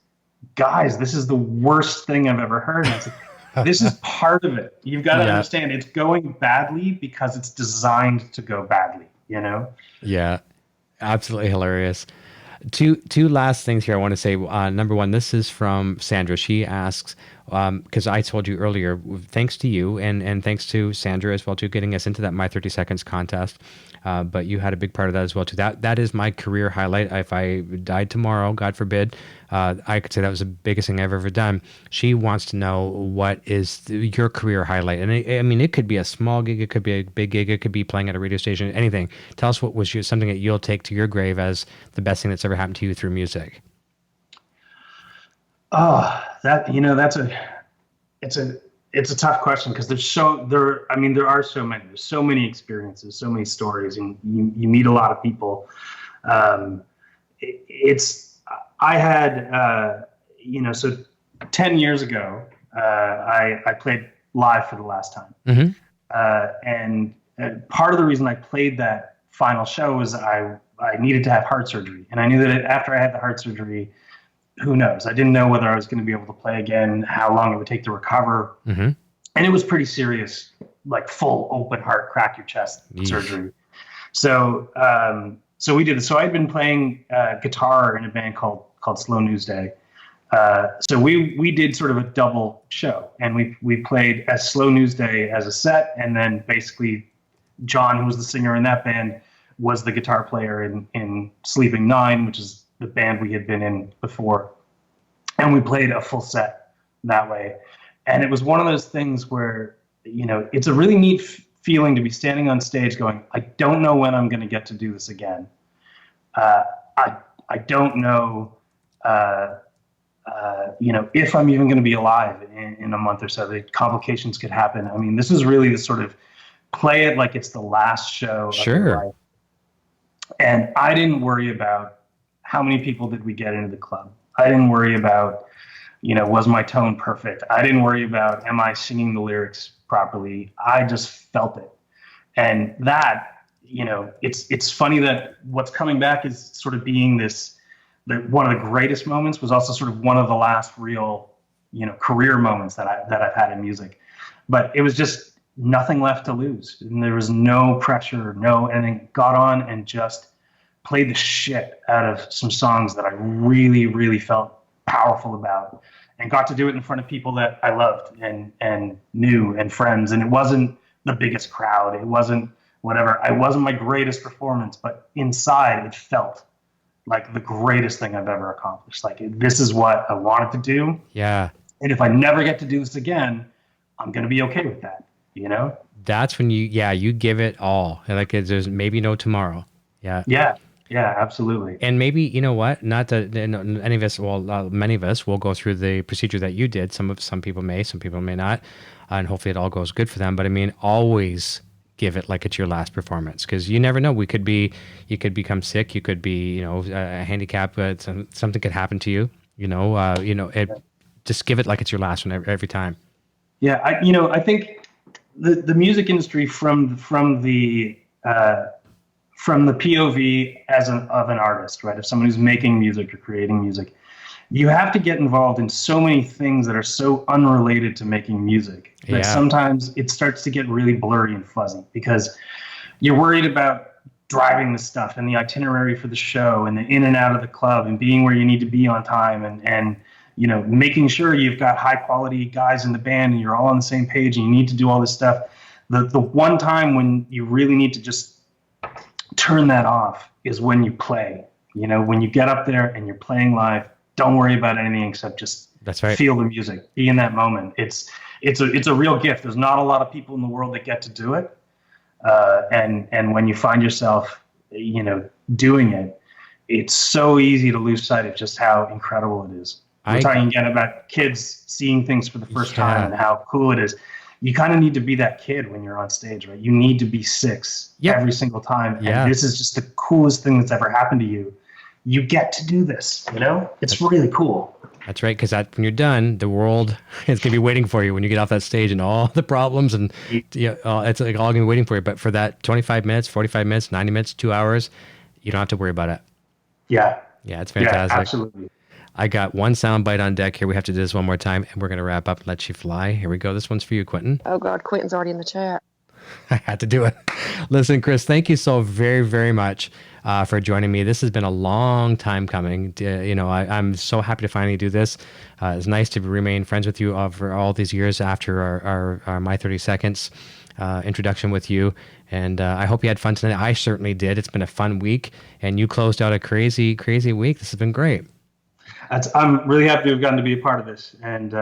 guys? This is the worst thing I've ever heard. And it's like, this is part of it. You've got to understand it's going badly because it's designed to go badly, Yeah, absolutely hilarious. Two last things here I want to say. Number one, this is from Sandra. She asks, because I told you earlier, thanks to you and thanks to Sandra as well too, getting us into that My 30 Seconds contest. But you had a big part of that as well too. That is my career highlight. If I died tomorrow, God forbid, I could say that was the biggest thing I've ever done. She wants to know what is your career highlight, and it could be a small gig, it could be a big gig, it could be playing at a radio station, anything. Tell us what was something that you'll take to your grave as the best thing that's ever happened to you through music. Oh, it's a tough question because there are so many. There's so many experiences, so many stories, and you meet a lot of people. I had, so 10 years ago, I played live for the last time. Mm-hmm. And part of the reason I played that final show was I needed to have heart surgery. And I knew that after I had the heart surgery, who knows? I didn't know whether I was going to be able to play again, how long it would take to recover. Mm-hmm. And it was pretty serious, like full open heart, crack your chest surgery. So, so we did it. So I'd been playing guitar in a band called Slow News Day. So we did sort of a double show, and we played as Slow News Day as a set, and then basically John, who was the singer in that band, was the guitar player in Sleeping Nine, which is the band we had been in before. And we played a full set that way. And it was one of those things where, it's a really neat feeling to be standing on stage going, I don't know when I'm going to get to do this again. I don't know, if I'm even going to be alive in a month or so. The complications could happen. I mean, this is really the sort of play it like it's the last show of your life. And I didn't worry about how many people did we get into the club. I didn't worry about, was my tone perfect? I didn't worry about, am I singing the lyrics properly? I just felt it. And that, it's funny that what's coming back is sort of being one of the greatest moments was also sort of one of the last real, career moments that I've had in music. But it was just nothing left to lose. And there was no pressure, and then got on and just played the shit out of some songs that I really, really felt powerful about, and got to do it in front of people that I loved and knew and friends. And it wasn't the biggest crowd. It wasn't whatever. It wasn't my greatest performance, but inside it felt like the greatest thing I've ever accomplished. Like, this is what I wanted to do. Yeah. And if I never get to do this again, I'm going to be okay with that. That's when you give it all. Like, there's maybe no tomorrow. Yeah. Yeah, absolutely. And maybe, you know what? Not that any of us, many of us will go through the procedure that you did. Some people may, some people may not, and hopefully it all goes good for them. But I mean, always give it like it's your last performance, because you never know. You could become sick. You could be, a handicap. Something could happen to you. Just give it like it's your last one every time. Yeah, I think the music industry from the POV of an artist, right? If someone who's making music or creating music, you have to get involved in so many things that are so unrelated to making music that sometimes it starts to get really blurry and fuzzy, because you're worried about driving the stuff and the itinerary for the show and the in and out of the club and being where you need to be on time and making sure you've got high quality guys in the band and you're all on the same page and you need to do all this stuff. The one time when you really need to just turn that off is when you play. When you get up there and you're playing live, don't worry about anything except just feel the music, be in that moment. It's a real gift. There's not a lot of people in the world that get to do it. And when you find yourself, doing it, it's so easy to lose sight of just how incredible it is. We're talking again about kids seeing things for the first time and how cool it is. You kind of need to be that kid when you're on stage, right? You need to be 6 every single time. Yeah. And this is just the coolest thing that's ever happened to you. You get to do this, It's really cool. That's right, because when you're done, the world is going to be waiting for you when you get off that stage, and all the problems and it's like all going to be waiting for you. But for that 25 minutes, 45 minutes, 90 minutes, 2 hours, you don't have to worry about it. Yeah. Yeah, it's fantastic. Yeah, absolutely. I got one sound bite on deck here. We have to do this one more time, and we're going to wrap up and let you fly. Here we go. This one's for you, Quentin. Oh, God, Quentin's already in the chat. I had to do it. Listen, Chris, thank you so very, very much for joining me. This has been a long time coming. I'm so happy to finally do this. It's nice to remain friends with you for all these years after our My 30 Seconds introduction with you. And I hope you had fun tonight. I certainly did. It's been a fun week, and you closed out a crazy, crazy week. This has been great. I'm really happy to have gotten to be a part of this. And,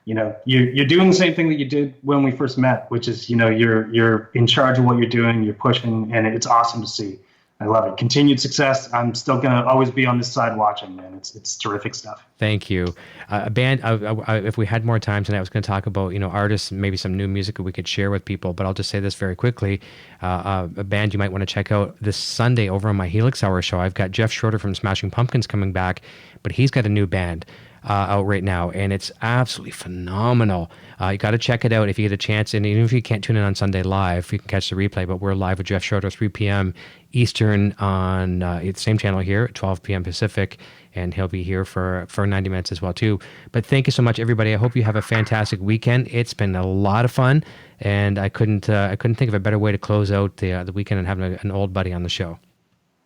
you're doing the same thing that you did when we first met, which is, you're in charge of what you're doing, you're pushing, and it's awesome to see. I love it. Continued success. I'm still going to always be on this side watching, man. It's terrific stuff. Thank you. A band, if we had more time tonight, I was going to talk about, artists, maybe some new music that we could share with people, but I'll just say this very quickly. A band you might want to check out this Sunday over on my Helix Hour show. I've got Jeff Schroeder from Smashing Pumpkins coming back, but he's got a new band. out right now, and it's absolutely phenomenal. You got to check it out if you get a chance. And even if you can't tune in on Sunday live, you can catch the replay. But we're live with Jeff Schroeder, 3 p.m. Eastern on the same channel here at 12 p.m. Pacific, and he'll be here for 90 minutes as well too. But thank you so much, everybody. I hope you have a fantastic weekend. It's been a lot of fun, and I couldn't think of a better way to close out the weekend and having an old buddy on the show.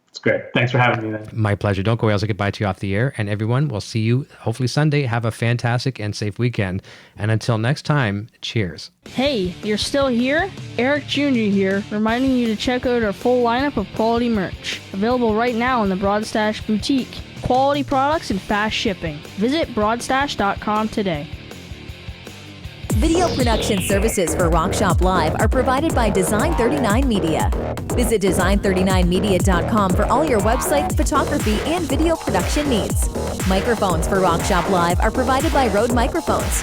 It's great. Thanks for having me, man. My pleasure. Don't go away. I'll say goodbye to you off the air. And everyone, we'll see you hopefully Sunday. Have a fantastic and safe weekend. And until next time, cheers. Hey, you're still here? Eric Jr. here, reminding you to check out our full lineup of quality merch. Available right now in the Broadstash Boutique. Quality products and fast shipping. Visit broadstash.com today. Video production services for Rock Shop Live are provided by Design 39 Media. Visit design39media.com for all your website, photography, and video production needs. Microphones for Rock Shop Live are provided by Rode Microphones.